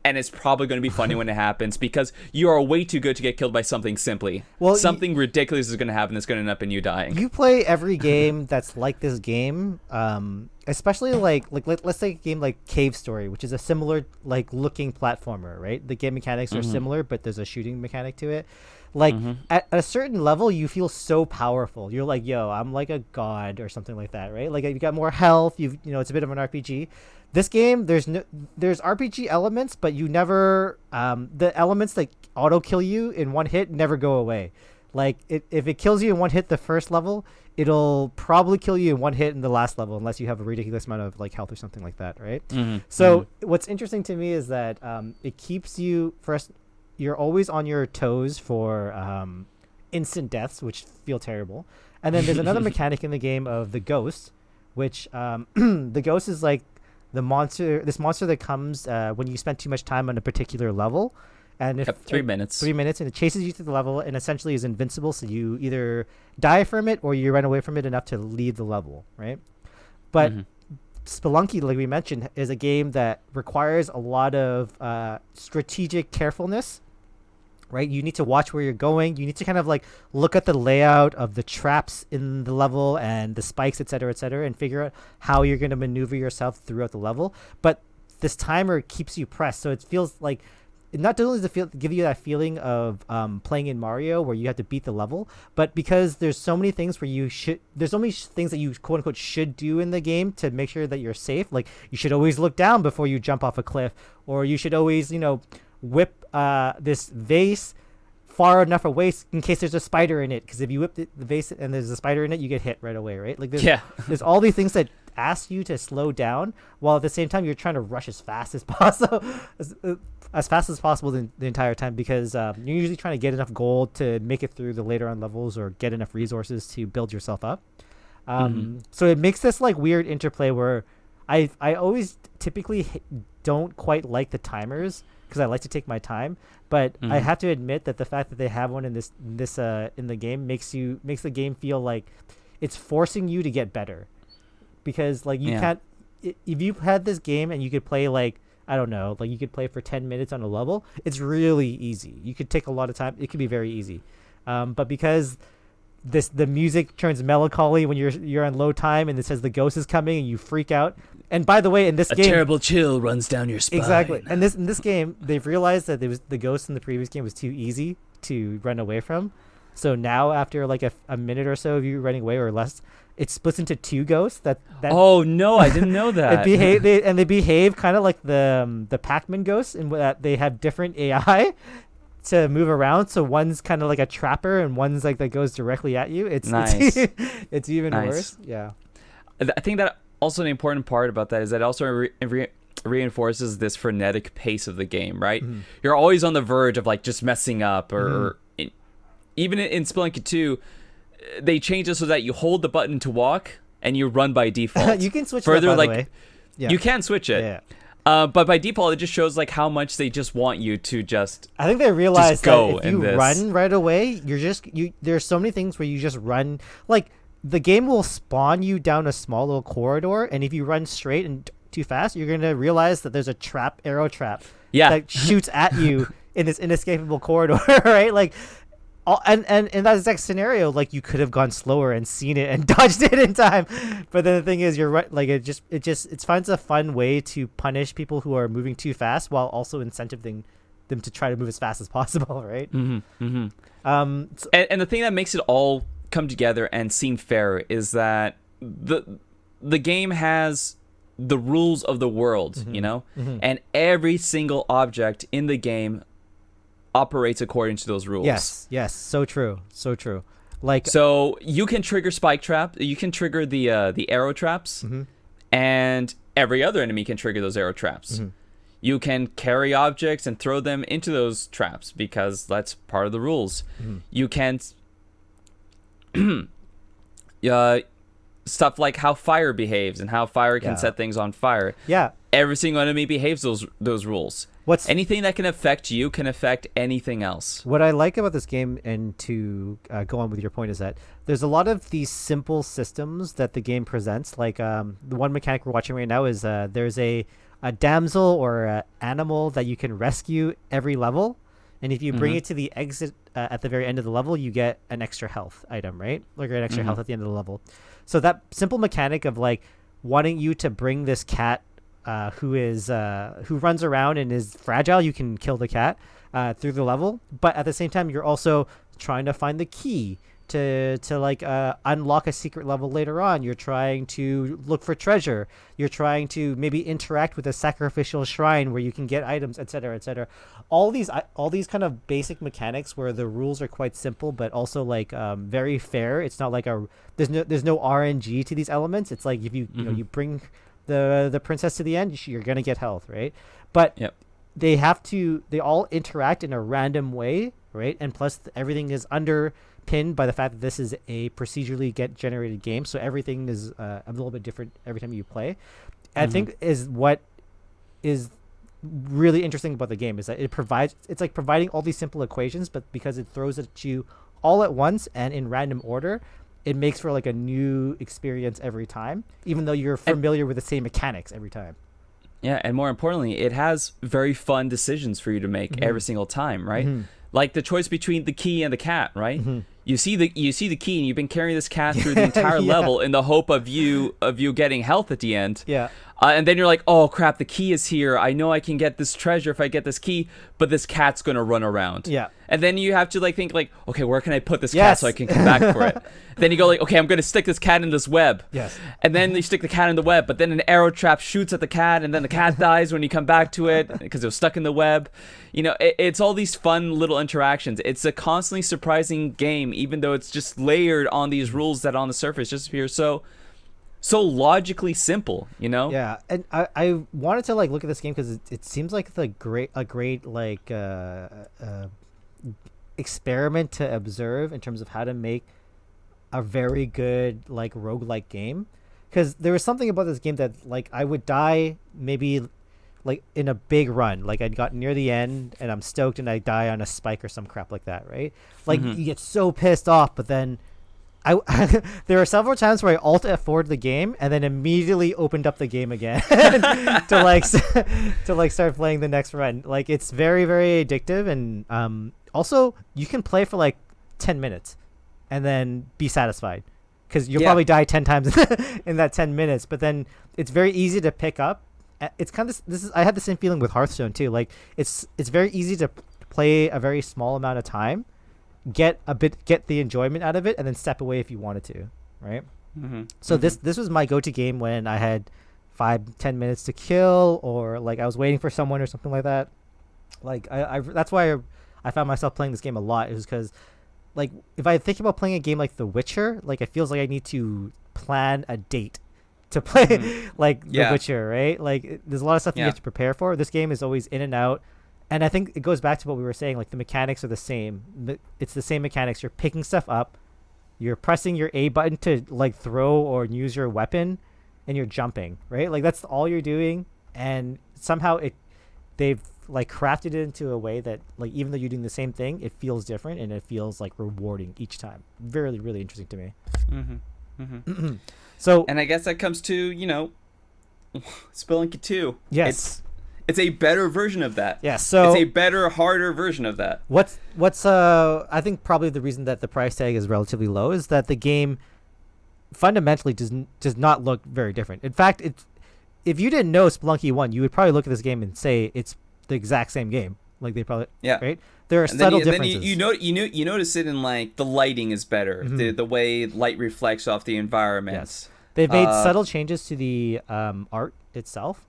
and it's probably going to be funny when it happens because you are way too good to get killed by something simply. Well, something ridiculous is going to happen that's going to end up in you dying. You play every game that's like this game, especially let's say a game like Cave Story, which is a similar like looking platformer, right? The game mechanics are similar, but there's a shooting mechanic to it. Like at a certain level, you feel so powerful. You're like, yo, I'm like a god or something like that, right? Like you got more health. It's a bit of an RPG. This game, there's RPG elements, but you never the elements that auto kill you in one hit never go away. Like if it kills you in one hit the first level, it'll probably kill you in one hit in the last level unless you have a ridiculous amount of like health or something like that, right? So what's interesting to me is that it keeps you first. You're always on your toes for instant deaths, which feel terrible. And then there's another mechanic in the game of the ghost, which the ghost is like this monster that comes when you spend too much time on a particular level. And if 3 minutes. 3 minutes, and it chases you through the level and essentially is invincible, so you either die from it or you run away from it enough to leave the level, right? But Spelunky, like we mentioned, is a game that requires a lot of strategic carefulness. Right, you need to watch where you're going. You need to kind of like look at the layout of the traps in the level and the spikes, et cetera, and figure out how you're going to maneuver yourself throughout the level. But this timer keeps you pressed, so it feels like not only does it give you that feeling of playing in Mario where you have to beat the level, but because there's so many things where there's so many things that you quote unquote should do in the game to make sure that you're safe. Like you should always look down before you jump off a cliff, or you should always whip this vase far enough away in case there's a spider in it, because if you whip the vase and there's a spider in it, you get hit right away, right? Like there's all these things that ask you to slow down while at the same time you're trying to rush as fast as possible the entire time, because you're usually trying to get enough gold to make it through the later on levels or get enough resources to build yourself up. So it makes this like weird interplay where I always typically don't quite like the timers because I like to take my time, but I have to admit that the fact that they have one in the game makes the game feel like it's forcing you to get better, because like you can't, if you had this game and you could play like, I don't know, like you could play for 10 minutes on a level, it's really easy. You could take a lot of time. It could be very easy. But because the music turns melancholy when you're on low time and it says the ghost is coming and you freak out. And by the way, in this game, a terrible chill runs down your spine. Exactly. And in this game, they've realized that the ghost in the previous game was too easy to run away from. So now after like a minute or so of you running away or less, it splits into two ghosts. That oh no, I didn't know that. They behave kind of like the Pac-Man ghosts, in that they have different AI to move around. So one's kind of like a trapper and one's like that goes directly at you. It's nice. It's even worse. Yeah. I think that also an important part about that is that it also reinforces this frenetic pace of the game, right? You're always on the verge of like just messing up, or even in Spelunky 2, they change it so that you hold the button to walk and you run by default. You can switch further, that, by like the way. Yeah. You can switch it. Yeah. But by default, it just shows like how much they just want you to just. I think they realize that if you this. run right away, there's so many things where you just run. Like the game will spawn you down a small little corridor, and if you run straight and too fast, you're gonna realize that there's a arrow trap that shoots at you in this inescapable corridor, right? Like. And in that exact scenario, like you could have gone slower and seen it and dodged it in time, but then the thing is, you're right. Like it finds a fun way to punish people who are moving too fast while also incentivizing them to try to move as fast as possible, right? And the thing that makes it all come together and seem fair is that the game has the rules of the world, and every single object in the game operates according to those rules. Yes, so true. Like, so you can trigger spike trap, you can trigger the arrow traps, and every other enemy can trigger those arrow traps. You can carry objects and throw them into those traps because that's part of the rules. You can stuff like how fire behaves and how fire can set things on fire. Yeah, every single enemy behaves those rules. Anything that can affect you can affect anything else. What I like about this game, and to go on with your point, is that there's a lot of these simple systems that the game presents. Like the one mechanic we're watching right now is there's a a damsel or a animal that you can rescue every level, and if you bring it to the exit at the very end of the level, you get an extra health item, right? Like an extra health at the end of the level. So that simple mechanic of like wanting you to bring this cat who runs around and is fragile, you can kill the cat through the level, but at the same time you're also trying to find the key to like unlock a secret level later on. You're trying to look for treasure. You're trying to maybe interact with a sacrificial shrine where you can get items, etc., etc. All these kind of basic mechanics where the rules are quite simple, but also like very fair. It's not like there's no RNG to these elements. It's like if you you bring the princess to the end, you're gonna get health, right? But they all interact in a random way, right? And plus everything is underpinned by the fact that this is a procedurally generated game, so everything is a little bit different every time you play. I think is what is really interesting about the game is that it's like providing all these simple equations, but because it throws it at you all at once and in random order, it makes for like a new experience every time, even though you're familiar with the same mechanics every time. Yeah, and more importantly, it has very fun decisions for you to make every single time, right? Like the choice between the key and the cat, right? You see the key, and you've been carrying this cat through the entire level in the hope of you getting health at the end. Yeah. And then you're like, oh crap, the key is here. I know I can get this treasure if I get this key, but this cat's gonna run around. Yeah. And then you have to like think like, okay, where can I put this cat so I can come back for it? Then you go like, okay, I'm gonna stick this cat in this web. Yes. And then you stick the cat in the web, but then an arrow trap shoots at the cat, and then the cat dies when you come back to it because it was stuck in the web. You know, it's all these fun little interactions. It's a constantly surprising game, even though it's just layered on these rules that on the surface just appear so logically simple, you know? Yeah, and I wanted to like look at this game because it seems like a great like experiment to observe in terms of how to make a very good like roguelike game. Because there was something about this game that like I would die maybe like in a big run, like I'd got near the end and I'm stoked and I die on a spike or some crap like that, right? Like you get so pissed off, but then there are several times where I Alt F4'd the game and then immediately opened up the game again to start playing the next run. Like it's very, very addictive, and also you can play for like 10 minutes and then be satisfied because you'll probably die 10 times in that 10 minutes. But then it's very easy to pick up. It's kind of I had the same feeling with Hearthstone too. Like it's very easy to play a very small amount of time, get the enjoyment out of it, and then step away if you wanted to, right? So this was my go-to game when I had 5-10 minutes to kill, or like I was waiting for someone or something like that. Like I that's why I found myself playing this game a lot. It was because like if I think about playing a game like The Witcher, like it feels like I need to plan a date to play like The Witcher, right? Like there's a lot of stuff you have to prepare for. This game is always in and out. And I think it goes back to what we were saying, like the mechanics are the same. It's the same mechanics. You're picking stuff up, you're pressing your A button to like throw or use your weapon, and you're jumping, right? Like that's all you're doing. And somehow they've like crafted it into a way that like even though you're doing the same thing, it feels different and it feels like rewarding each time. Really, really interesting to me. So, and I guess that comes to, you know, Spelunky 2. Yes. It's a better version of that. Yeah, so it's a better, harder version of that. What's I think probably the reason that the price tag is relatively low is that the game fundamentally does not look very different. In fact, if you didn't know Spelunky 1, you would probably look at this game and say it's the exact same game. Like they probably right. There are subtle differences. Then you notice it in like the lighting is better. The way light reflects off the environment. Yes. They've made subtle changes to the art itself.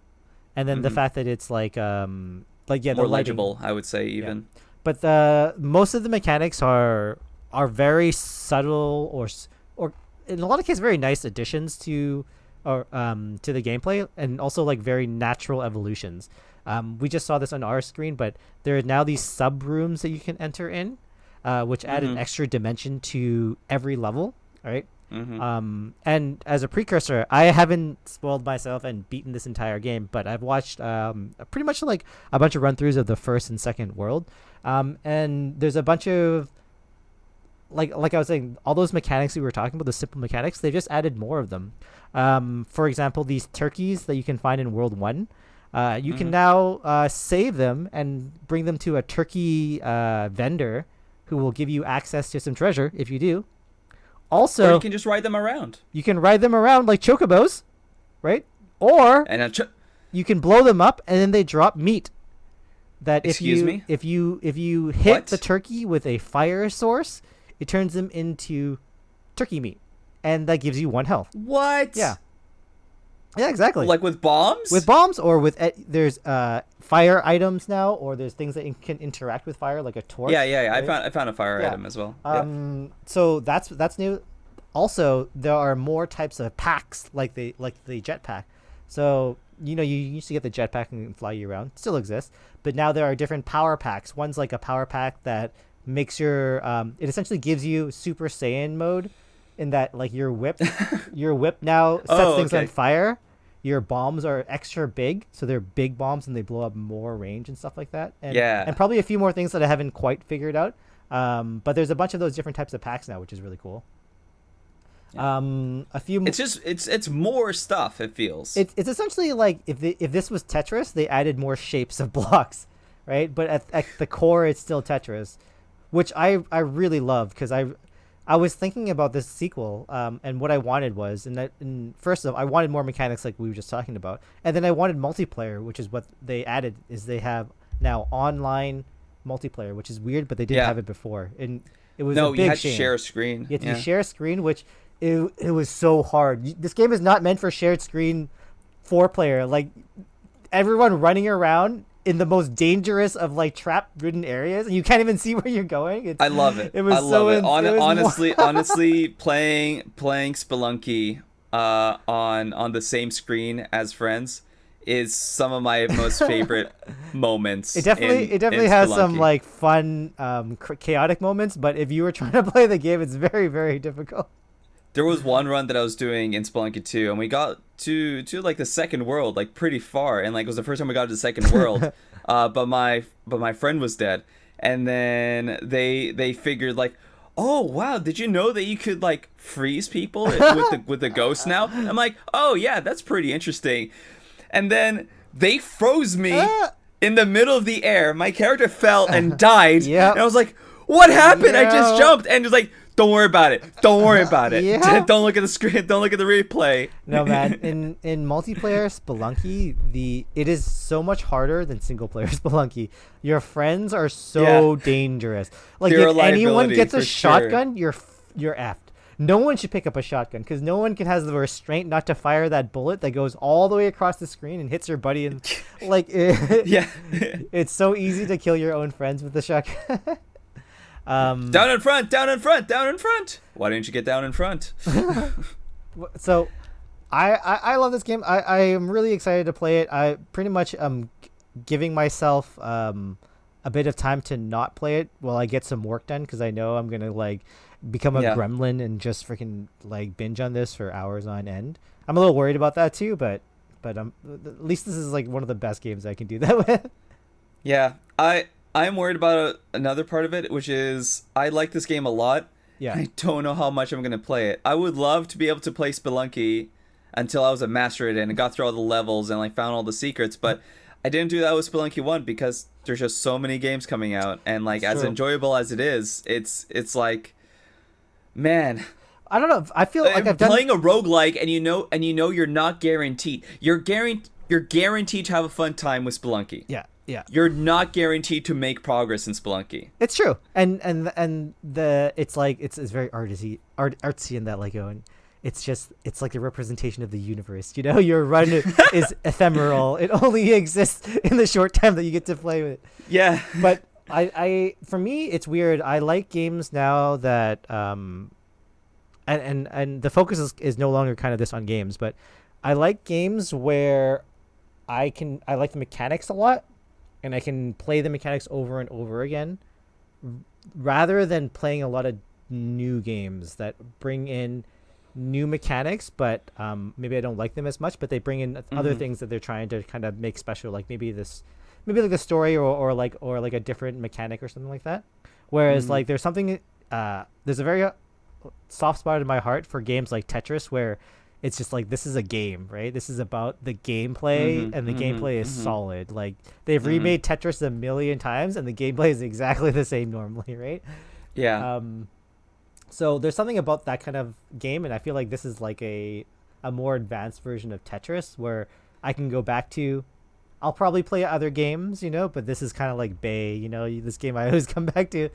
And then the fact that it's like more legible, I would say even. Yeah. But most of the mechanics are very subtle or in a lot of cases very nice additions to the gameplay, and also like very natural evolutions. We just saw this on our screen, but there are now these sub rooms that you can enter in, which add an extra dimension to every level. All right. And as a precursor, I haven't spoiled myself and beaten this entire game, but I've watched pretty much like a bunch of run-throughs of the first and second world, and there's a bunch of like I was saying, all those mechanics we were talking about, the simple mechanics, they've just added more of them. For example, these turkeys that you can find in World 1, You can now save them and bring them to a turkey vendor who will give you access to some treasure if you do. Also, or you can just ride them around. You can ride them around like chocobos, right? Or you can blow them up and then they drop meat. That if you hit the turkey with a fire source, it turns them into turkey meat, and that gives you 1 health. What? Yeah, exactly. Like with bombs? With bombs, or with there's fire items now, or there's things that can interact with fire, like a torch. Yeah. Right? I found a fire item as well. So that's new. Also, there are more types of packs, like the jetpack. So you used to get the jetpack and fly you around. Still exists, but now there are different power packs. One's like a power pack that makes your it essentially gives you Super Saiyan mode, in that like your whip now sets things on fire. Your bombs are extra big, so they're big bombs and they blow up more range and stuff like that. And probably a few more things that I haven't quite figured out. But there's a bunch of those different types of packs now, which is really cool. Yeah. A few. It's more stuff. It feels. It's essentially like if this was Tetris, they added more shapes of blocks, right? But at the core, it's still Tetris, which I really love, because I was thinking about this sequel, and what I wanted was, and first off, I wanted more mechanics like we were just talking about, and then I wanted multiplayer, which is what they added. Is they have now online multiplayer, which is weird, but they didn't have it before, and it was a big you had shame. to share a screen. You had to share a screen, which it was so hard. This game is not meant for shared screen 4-player. Like, everyone running around in the most dangerous of like trap-ridden areas, and you can't even see where you're going. I love it. It was honestly, playing Spelunky on the same screen as friends is some of my most favorite moments. It definitely has some like fun, chaotic moments. But if you were trying to play the game, it's very, very difficult. There was one run that I was doing in Spelunky 2, and we got to like the second world, like pretty far, and like it was the first time we got to the second world. But my friend was dead, and then they figured like, oh wow, did you know that you could like freeze people with the ghost now? I'm like, oh yeah, that's pretty interesting. And then they froze me in the middle of the air. My character fell and died. Yep. And I was like, what happened? I just jumped, and it was like, don't worry about it. Don't worry about it. Yeah. Don't look at the screen. Don't look at the replay. No, man. In multiplayer Spelunky, it is so much harder than single player Spelunky. Your friends are so dangerous. Like, if anyone gets a shotgun, you're effed. No one should pick up a shotgun, because no one has the restraint not to fire that bullet that goes all the way across the screen and hits your buddy. And like, it's so easy to kill your own friends with the shotgun. Down in front. Why didn't you get down in front? So I love this game. I am really excited to play it. I pretty much am giving myself a bit of time to not play it while I get some work done, because I know I'm gonna like become a gremlin and just freaking like binge on this for hours on end. I'm a little worried about that too, but at least this is like one of the best games I can do that with. Yeah, I'm worried about another part of it, which is I like this game a lot. Yeah. I don't know how much I'm going to play it. I would love to be able to play Spelunky until I was a master at it and got through all the levels and like found all the secrets, but I didn't do that with Spelunky 1 because there's just so many games coming out, and like as enjoyable as it is, it's like, man, I don't know. I feel like I've done playing a roguelike, and you know you're not guaranteed. You're guaranteed to have a fun time with Spelunky. Yeah. You're not guaranteed to make progress in Spelunky. It's true, and it's like it's very artsy in that Lego, and it's like a representation of the universe. You know, your run is ephemeral. It only exists in the short time that you get to play with it. Yeah, but I for me it's weird. I like games now that and the focus is no longer kind of this on games, but I like games where I like the mechanics a lot, and I can play the mechanics over and over again, rather than playing a lot of new games that bring in new mechanics, but maybe I don't like them as much, but they bring in other things that they're trying to kind of make special, like maybe like the story or like a different mechanic or something like that. Whereas like there's something there's a very soft spot in my heart for games like Tetris, where it's just like, this is a game, right? This is about the gameplay, and the gameplay is solid. Like, they've remade Tetris a million times, and the gameplay is exactly the same normally, right? Yeah. So there's something about that kind of game, and I feel like this is like a more advanced version of Tetris, where I can go back to. I'll probably play other games, but this is kind of like Bay, this game I always come back to.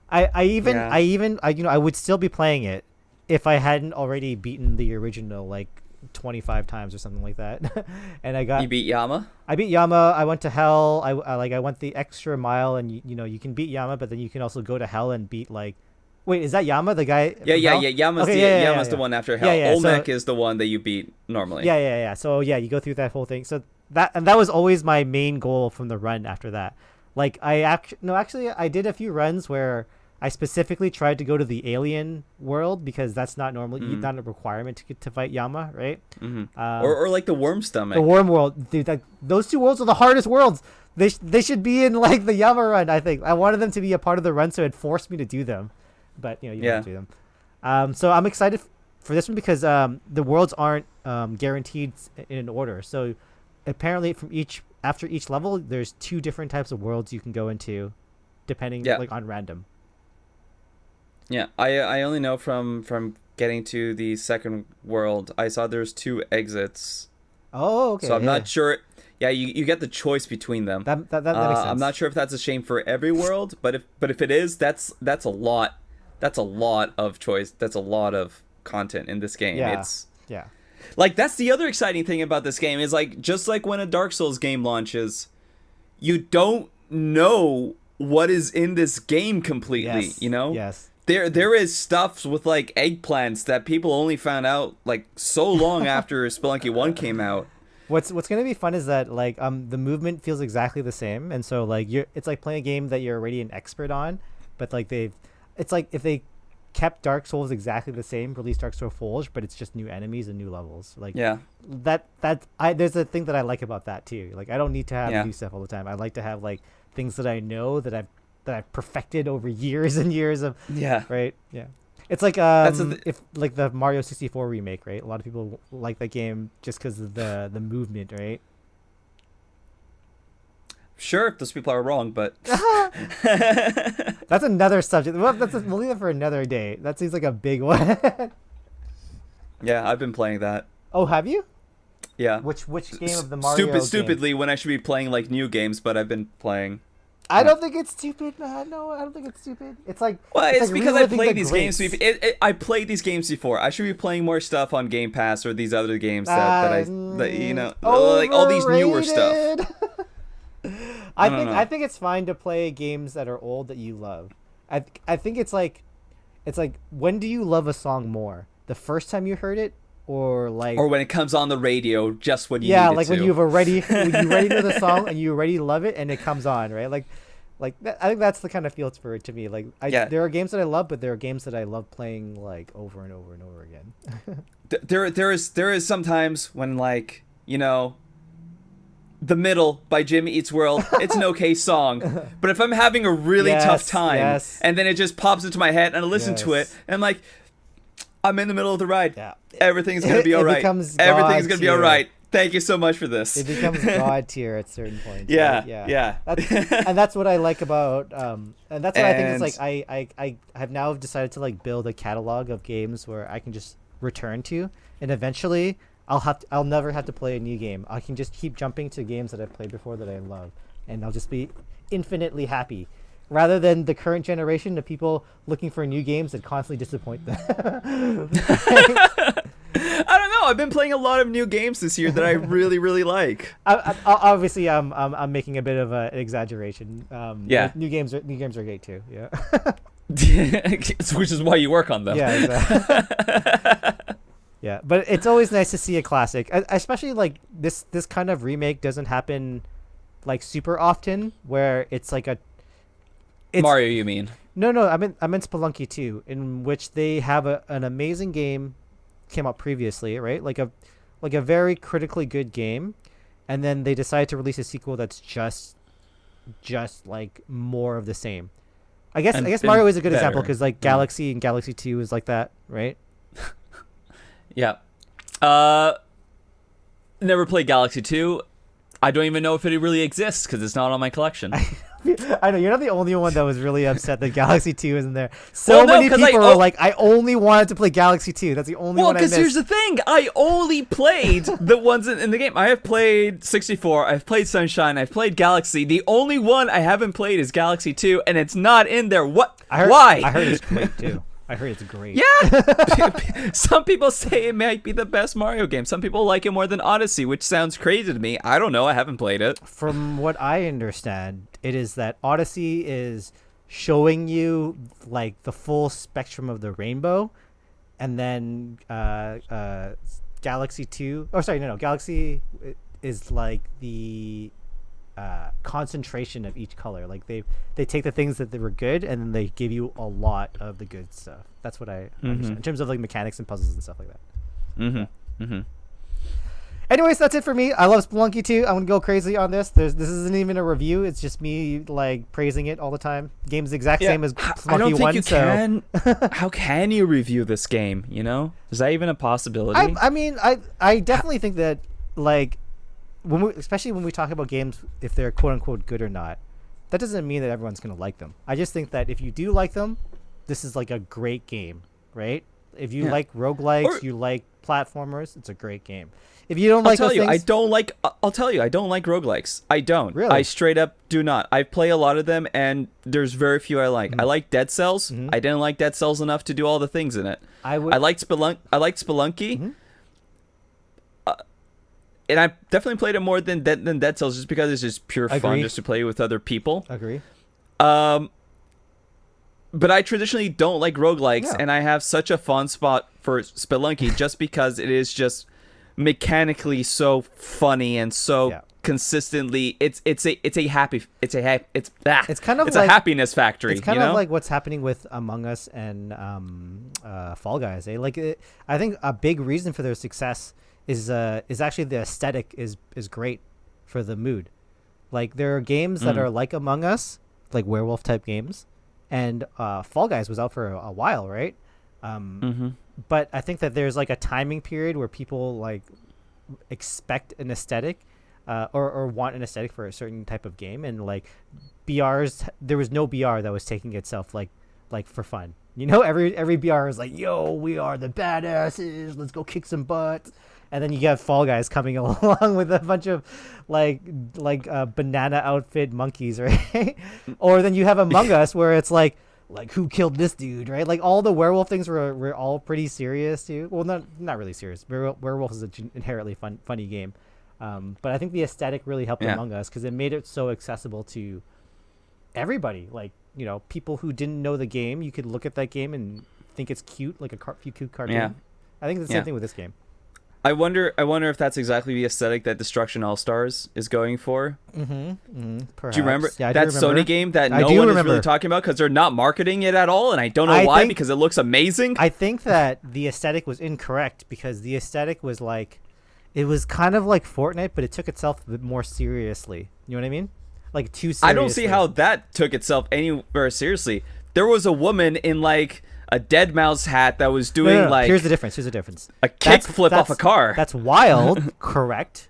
I would still be playing it if I hadn't already beaten the original like 25 times or something like that. And You beat Yama? I beat Yama. I went to hell. I went the extra mile, and you can beat Yama, but then you can also go to hell and beat like. Wait, is that Yama, the guy? Yeah. Yama's Yama's the one after hell. Yeah. Olmec is the one that you beat normally. Yeah. So yeah, you go through that whole thing. So that was always my main goal from the run after that. Like actually I did a few runs where I specifically tried to go to the alien world, because that's not normally not a requirement to fight Yama, right? Or like the worm stomach. The worm world, dude. Those two worlds are the hardest worlds. They should be in like the Yama run. I think I wanted them to be a part of the run, so it forced me to do them. But you don't do them. So I'm excited for this one, because the worlds aren't guaranteed in order. So apparently after each level, there's 2 different types of worlds you can go into, depending like on random. Yeah, I only know from getting to the second world, I saw there's 2 exits. Oh, okay. So I'm not sure. Yeah, you get the choice between them. That makes sense. I'm not sure if that's a shame for every world, but if it is, that's a lot. That's a lot of choice. That's a lot of content in this game. Yeah. It's yeah. Like, that's the other exciting thing about this game is, like, just like when a Dark Souls game launches, you don't know what is in this game completely, Yes. There is stuff with, like, eggplants that people only found out, like, so long after Spelunky 1 came out. What's gonna be fun is that like the movement feels exactly the same, and so like it's like playing a game that you're already an expert on, but like it's like if they kept Dark Souls exactly the same, released Dark Souls Forge, but it's just new enemies and new levels. Like there's a thing that I like about that too. Like I don't need to have new stuff all the time. I like to have like things that I know that I've perfected over years and years of. Yeah. Right. Yeah. It's like if like the Mario 64 remake, right? A lot of people like that game just because of the movement, right? Sure, those people are wrong, but that's another subject. Well, we'll leave it for another day. That seems like a big one. Yeah, I've been playing that. Oh, have you? Yeah. Which game of the Mario? Stupidly, when I should be playing like new games, but I've been playing. I don't think it's stupid. No, I don't think it's stupid. It's like it's like because I played these greats. games. I played these games before. I should be playing more stuff on Game Pass or these other games that like all these newer stuff. I think it's fine to play games that are old that you love. I think it's like when do you love a song more? The first time you heard it, or when it comes on the radio just when you need it when you already know the song and you already love it and it comes on, right? I think that's the kind of feel for it to me. Like there are games that I love, but there are games that I love playing like over and over and over again. there is sometimes when like The Middle by Jimmy Eats World, it's an okay song. But if I'm having a really tough time and then it just pops into my head and I listen to it and I'm like, I'm in the middle of the ride. Yeah. Everything's going to be all right. Everything's going to be all right. Thank you so much for this. It becomes God tier at certain points. Yeah. Right? Yeah. And that's what I like about, and that's what I think is like, I have now decided to like build a catalog of games where I can just return to, and eventually I'll never have to play a new game. I can just keep jumping to games that I've played before that I love, and I'll just be infinitely happy. Rather than the current generation of people looking for new games that constantly disappoint them. I don't know. I've been playing a lot of new games this year that I really, really like. Obviously, I'm making a bit of an exaggeration. New games are great too. Yeah. Which is why you work on them. Yeah. Exactly. Yeah, but it's always nice to see a classic, especially like this kind of remake doesn't happen like super often, where it's like Mario, you mean? No, I'm in Spelunky 2, in which they have an amazing game came out previously, right? Like a very critically good game, and then they decide to release a sequel that's just like more of the same. I guess Mario is a good example because like Galaxy and Galaxy 2 is like that, right? Yeah. Never played Galaxy 2. I don't even know if it really exists because it's not on my collection. I know you're not the only one that was really upset that Galaxy 2 isn't there. So many people are like, I only wanted to play Galaxy 2. That's the only one I missed. Well, because here's the thing. I only played the ones in the game. I have played 64. I've played Sunshine. I've played Galaxy. The only one I haven't played is Galaxy 2, and it's not in there. What? Why? I heard it's great, too. I heard it's great. Yeah. Some people say it might be the best Mario game. Some people like it more than Odyssey, which sounds crazy to me. I don't know. I haven't played it. From what I understand, it is that Odyssey is showing you like the full spectrum of the rainbow, and then Galaxy 2. Oh, sorry, no. Galaxy is like the concentration of each color. Like they take the things that they were good and then they give you a lot of the good stuff. That's what I understand in terms of like mechanics and puzzles and stuff like that. Anyways, that's it for me. I love Spelunky 2. I'm gonna go crazy on this. This isn't even a review. It's just me like praising it all the time. The game's the exact same as Spelunky 1. I don't think you can. How can you review this game? You know, is that even a possibility? I mean, I definitely think that like especially when we talk about games, if they're quote unquote good or not, that doesn't mean that everyone's gonna like them. I just think that if you do like them, this is like a great game, right? If you like roguelikes, you like platformers, it's a great game. If you don't like those things, I don't like roguelikes. I don't. Really? I straight up do not. I play a lot of them, and there's very few I like. I like Dead Cells. I didn't like Dead Cells enough to do all the things in it. I liked Spelunky. And I definitely played it more than Dead Cells just because it's just pure fun just to play with other people. Agree. But I traditionally don't like roguelikes, and I have such a fond spot for Spelunky just because it is just mechanically so funny and so consistently it's a happiness factory. It's kind of like what's happening with Among Us and Fall Guys. I think a big reason for their success is actually the aesthetic is great for the mood. Like there are games that are like Among Us, like werewolf type games, and Fall Guys was out for a while, right? But I think that there's like a timing period where people like expect an aesthetic or want an aesthetic for a certain type of game, and like BRs, there was no BR that was taking itself like for fun. You know, every BR is like, yo, we are the badasses, let's go kick some butt. And then you have Fall Guys coming along with a bunch of like banana outfit monkeys, right? Or then you have Among Us where it's like who killed this dude, right? Like all the werewolf things were all pretty serious too. Well, not really serious. Werewolf is an inherently funny game, but I think the aesthetic really helped Among Us because it made it so accessible to everybody. Like, you know, people who didn't know the game, you could look at that game and think it's cute, like a cute cartoon. Yeah. I think the same thing with this game. I wonder if that's exactly the aesthetic that Destruction All Stars is going for. Perhaps. Do you remember that Sony game that no one is really talking about because they're not marketing it at all, and I don't know why, because it looks amazing? I think that the aesthetic was incorrect because the aesthetic was like, it was kind of like Fortnite, but it took itself a bit more seriously. You know what I mean? Like too seriously. I don't see how that took itself anywhere seriously. There was a woman in like a dead mouse hat that was doing like here's the difference a kickflip off a car. That's wild. Correct,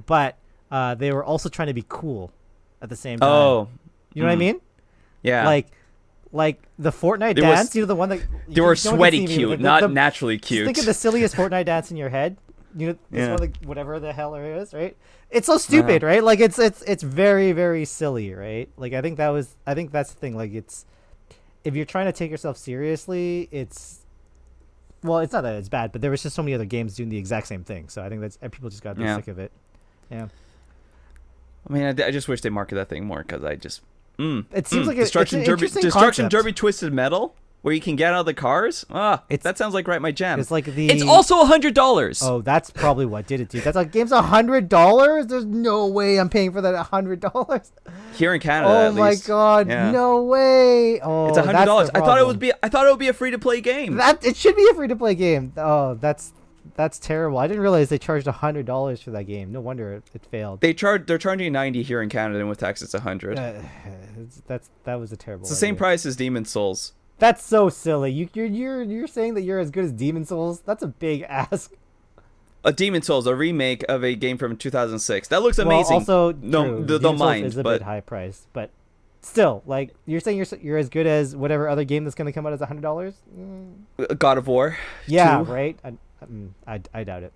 but they were also trying to be cool at the same time. You know what I mean? Yeah, like the Fortnite dance, you know, the one that they were sweaty cute, not naturally cute. Think of the silliest Fortnite dance in your head. You know, this one, like, whatever the hell it is, right? It's so stupid, right? Like it's very, very silly, right? Like I think that's the thing. Like it's, if you're trying to take yourself seriously, it's not that it's bad, but there was just so many other games doing the exact same thing. So I think that's people just got sick of it. Yeah. I mean, I just wish they market that thing more because I just. It seems like Destruction Derby Derby Twisted Metal, where you can get out of the cars. That sounds like right my jam. It's like It's also $100. Oh, that's probably what did it, dude. That's like game's $100. There's no way I'm paying for that $100 here in Canada. Oh my god, no way! Oh, it's $100. I thought it would be a free to play game. It should be a free to play game. Oh, that's terrible. I didn't realize they charged $100 for that game. No wonder it failed. They're charging $90 here in Canada, and with tax it's $100. That was a terrible. It's the same price as Demon Souls. That's so silly. You're saying that you're as good as Demon Souls? That's a big ask. a Demon Souls, a remake of a game from 2006. That looks Well, amazing. also, No, true. don't Demon Souls mind, is a but bit high priced, but still, like you're saying, you're as good as whatever other game that's gonna come out as $100. God of War. Yeah, 2. right. I doubt it.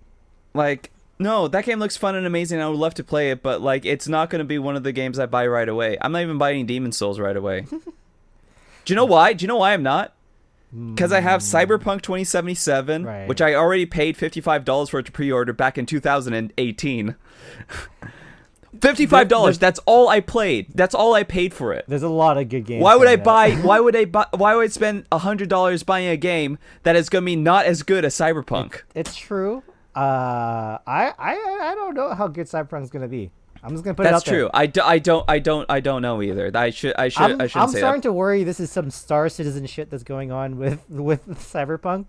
Like, no, that game looks fun and amazing. I would love to play it, but like, it's not going to be one of the games I buy right away. I'm not even buying Demon Souls right away. Do you know why? Do you know why I'm not? Because I have Cyberpunk 2077, Right. which I already paid $55 for it to pre-order back in 2018. $55. That's all I played. That's all I paid for it. There's a lot of good games. Why would I coming out. buy? Why would I spend $100 buying a game that is going to be not as good as Cyberpunk? It's true. I don't know how good Cyberpunk's gonna be. I'm just gonna put it That's out there. true. I don't know either. I shouldn't I'm say starting that. to worry this is some Star Citizen shit that's going on with Cyberpunk,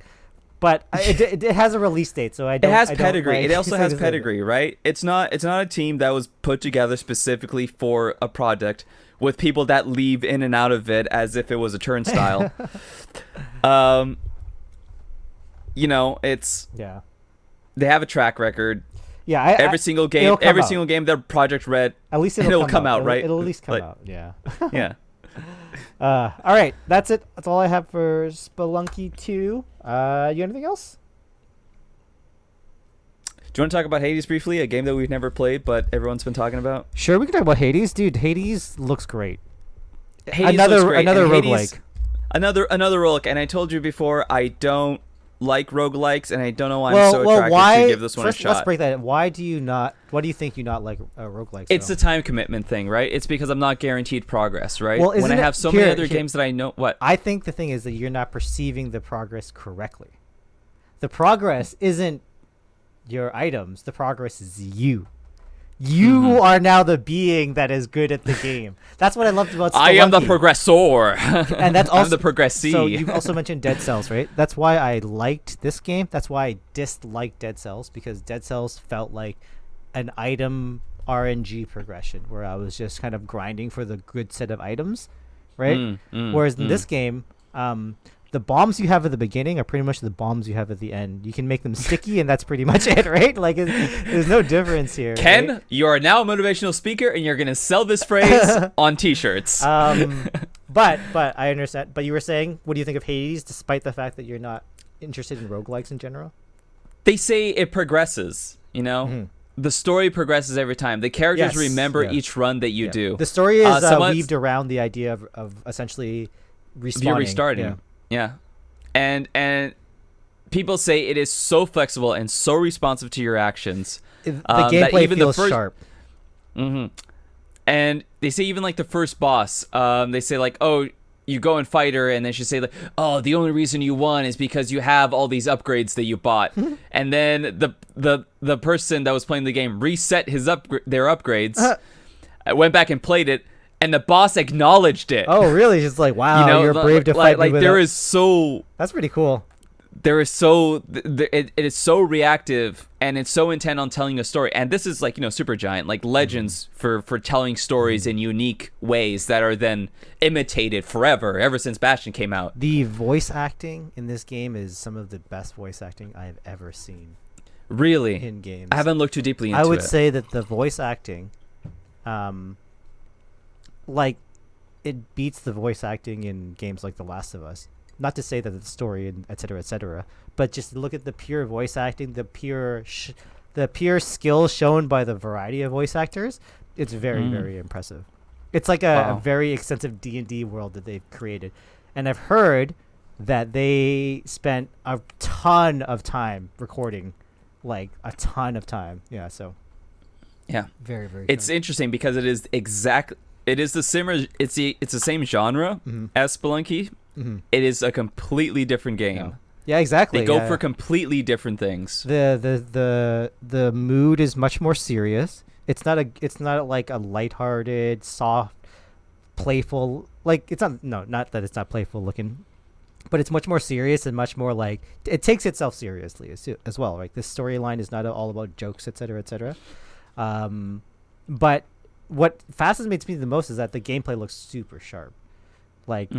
but it has a release date, so I don't. It has I don't, pedigree. like, It also say has this is- pedigree, right? It's not a team that was put together specifically for a project with people that leave in and out of it as if it was a turnstile. It's Yeah. they have a track record. Yeah. Every single game, it'll come every out. single game that Project Red. At least it'll come out, It'll- right? It'll at least come Like- out. Yeah. Yeah. All right. That's it. That's all I have for Spelunky 2. You got anything else? Do you want to talk about Hades briefly? A game that we've never played, but everyone's been talking about. Sure, we can talk about Hades, dude. Hades looks great. Hades Another looks great. another And Hades- roguelike. Another roguelike, and I told you before, I don't like roguelikes, and I don't know why I'm so attracted why? to give this one First, a shot. let's break that. Why do you not? Why do you think you not like roguelikes? It's though? the time commitment thing, right? It's because I'm not guaranteed progress, right? Well, when isn't I it- have so many here- other games that I know what. I think the thing is that you're not perceiving the progress correctly. The progress isn't your items. The progress is you. You are now the being that is good at the game. That's what I loved about Spelunky. I am the progressor, And that's also I'm the progressee. So you also mentioned Dead Cells, right? That's why I liked this game. That's why I disliked Dead Cells, because Dead Cells felt like an item RNG progression where I was just kind of grinding for the good set of items, right? Whereas in this game, the bombs you have at the beginning are pretty much the bombs you have at the end. You can make them sticky, and that's pretty much it, right? Like, there's no difference here. Ken, right? you are now a motivational speaker, and you're gonna sell this phrase on T-shirts. But I understand. But you were saying, what do you think of Hades, despite the fact that you're not interested in roguelikes in general? They say it progresses. You know, the story progresses every time. The characters Yes, remember yeah. each run that you do. The story is someone- weaved around the idea of essentially respawning. You're restarting. Yeah. And people say it is so flexible and so responsive to your actions. The that gameplay even the feels first- sharp. And they say even like the first boss, they say like, oh, you go and fight her, and then she say like, oh, the only reason you won is because you have all these upgrades that you bought. And then the person that was playing the game reset their upgrades, went back and played it, and the boss acknowledged it. Oh, really? Just like, wow, you're brave to fight me with there a- is so That's pretty cool. there is so it is so reactive, and it's so intent on telling a story. And this is like, Supergiant, like legends for telling stories in unique ways that are then imitated forever, ever since Bastion came out. The voice acting in this game is some of the best voice acting I've ever seen Really, in games. I haven't looked too deeply into it. I would say that the voice acting, like, it beats the voice acting in games like The Last of Us. Not to say that the story and et cetera, but just look at the pure voice acting, the pure skill shown by the variety of voice actors. It's very, very impressive. It's like a very extensive D&D world that they've created. And I've heard that they spent a ton of time recording, like a ton of time. Yeah, so Yeah, very, very it's interesting because it is the similar. It's the same genre as Spelunky. It is a completely different game. Yeah, exactly. They go for completely different things. The mood is much more serious. It's not like a lighthearted, soft, playful. Like, it's not that it's not playful looking, but it's much more serious and much more like it takes itself seriously as well. Right, this storyline is not all about jokes, etc., etc. But what fascinates me the most is that the gameplay looks super sharp. Like,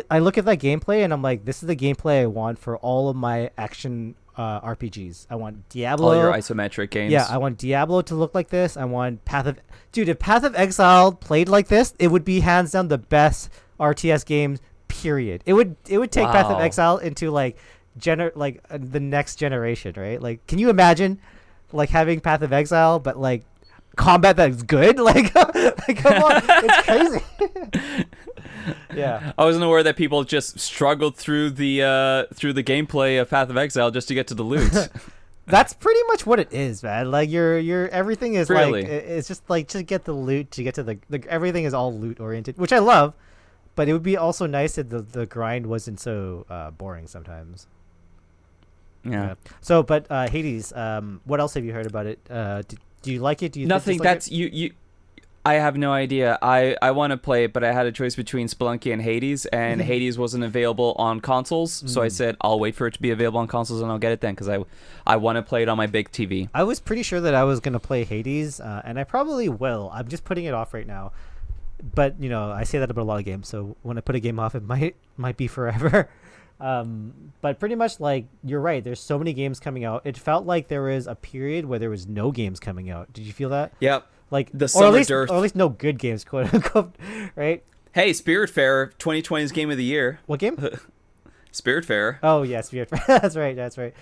I look at that gameplay and I'm like, this is the gameplay I want for all of my action RPGs. I want Diablo. All your isometric games. Yeah, I want Diablo to look like this. I want if Path of Exile played like this, it would be hands down the best RTS game. Period. It would take Path of Exile into like the next generation, right? Like, can you imagine like having Path of Exile, but like combat that's good? Like, come on, it's crazy. Yeah, I wasn't aware that people just struggled through the gameplay of Path of Exile just to get to the loot. That's pretty much what it is, man. Like your everything is really? Like it's just like to get the loot, to get to the everything is all loot oriented, which I love. But it would be also nice if the grind wasn't so boring sometimes. Yeah. So, but Hades, what else have you heard about it? Do you like it? Do you Nothing. That's you. I have no idea. I want to play it, but I had a choice between Spelunky and Hades, and Hades wasn't available on consoles, so I said I'll wait for it to be available on consoles and I'll get it then, because I want to play it on my big TV. I was pretty sure that I was gonna play Hades, and I probably will. I'm just putting it off right now. But I say that about a lot of games, so when I put a game off, it might be forever. But pretty much, like, you're right, there's so many games coming out. It felt like there was a period where there was no games coming out. Did you feel that? Yep. Like the summer dearth. Or at least no good games, quote unquote, right? Hey, Spiritfarer, 2020's game of the year. What game? Spiritfarer. Oh yeah, Spiritfarer. That's right.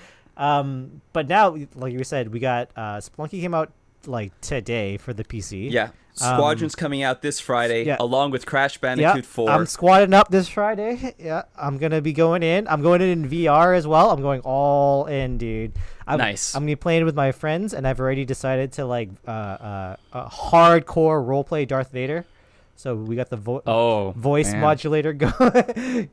But now, like you said, we got Spelunky came out like today for the PC. Yeah. Squadron's coming out this Friday, along with Crash Bandicoot 4. I'm squatting up this Friday. Yeah, I'm gonna be going in. I'm going in VR as well. I'm going all in, dude. Nice. I'm gonna be playing with my friends, and I've already decided to like a hardcore roleplay Darth Vader. So we got the voice modulator going.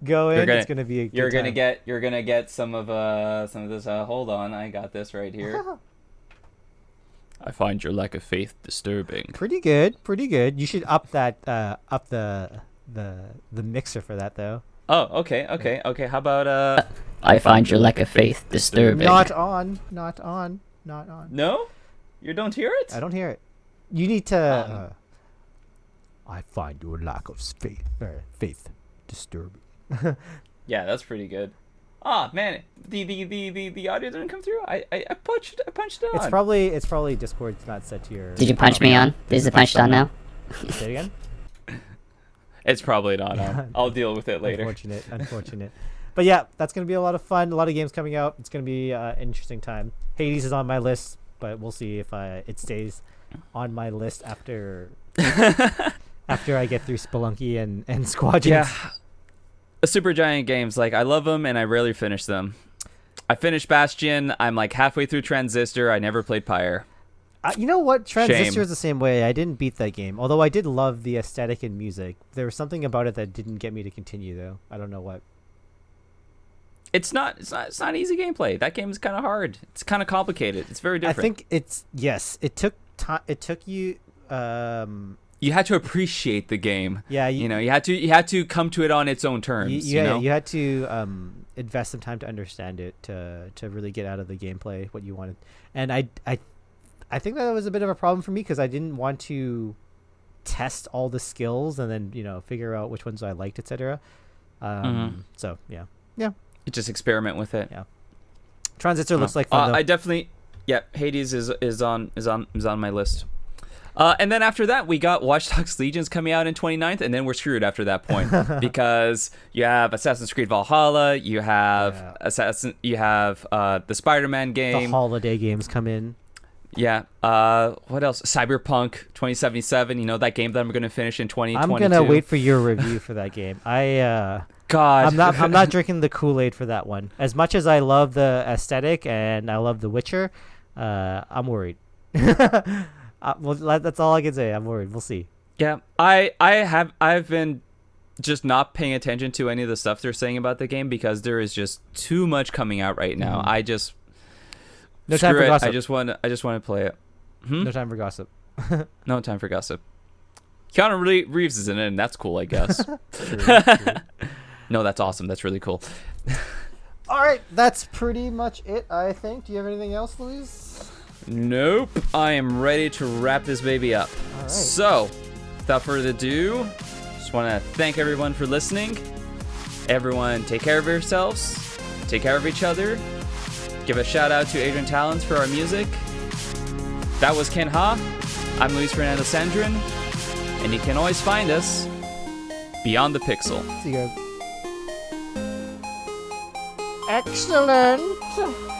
It's gonna be a good time. You're gonna get some of this. Hold on, I got this right here. I find your lack of faith disturbing. Pretty good. You should up that up the mixer for that though. Oh, okay. How about I find your lack of faith disturbing. Not on. No? You don't hear it? I don't hear it. You need to I find your lack of faith disturbing. Yeah, that's pretty good. Ah, man, the audio didn't come through. I punched it on. It's probably Discord's not set to your. Did you punch me on? Is it punched on now? Say it again. It's probably not on. I'll deal with it later. Unfortunate. But yeah, that's gonna be a lot of fun. A lot of games coming out. It's gonna be an interesting time. Hades is on my list, but we'll see if it stays on my list after I get through Spelunky and Squadrons. Yeah. Supergiant games, like, I love them and I rarely finish them. I finished Bastion. I'm like halfway through Transistor. I never played Pyre. You know what? Transistor Shame. is the same way. I didn't beat that game, although I did love the aesthetic and music. There was something about it that didn't get me to continue, though. I don't know what. It's not easy gameplay. That game is kind of hard. It's kind of complicated. It's very different. I think it took time. It took you. You had to appreciate the game. Yeah, you had to come to it on its own terms. You had to invest some time to understand it, to really get out of the gameplay what you wanted. And I think that was a bit of a problem for me because I didn't want to test all the skills and then figure out which ones I liked, etc. So yeah. Just experiment with it. Yeah. Transistor looks like fun. I definitely. Yeah, Hades is on my list. And then after that, we got Watch Dogs Legions coming out in 29th, and then we're screwed after that point because you have Assassin's Creed Valhalla, you have the Spider-Man game. The holiday games come in. Yeah. What else? Cyberpunk 2077. That game that I'm going to finish in 2022. I'm gonna wait for your review for that game. God, I'm not drinking the Kool-Aid for that one. As much as I love the aesthetic and I love The Witcher, I'm worried. Well, that's all I can say. I'm worried. We'll see. Yeah, I've been just not paying attention to any of the stuff they're saying about the game because there is just too much coming out right now. I just no time for gossip. I just want to play it. No time for gossip. No time for gossip. Keanu Reeves is in it, and that's cool, I guess. True. No, that's awesome. That's really cool. All right, that's pretty much it, I think. Do you have anything else, Luis? Nope. I am ready to wrap this baby up. All right. So, without further ado, just want to thank everyone for listening. Everyone, take care of yourselves. Take care of each other. Give a shout out to Adrian Talons for our music. That was Ken Ha. I'm Luis Fernando Sandrin. And you can always find us beyond the pixel. See you guys. Excellent.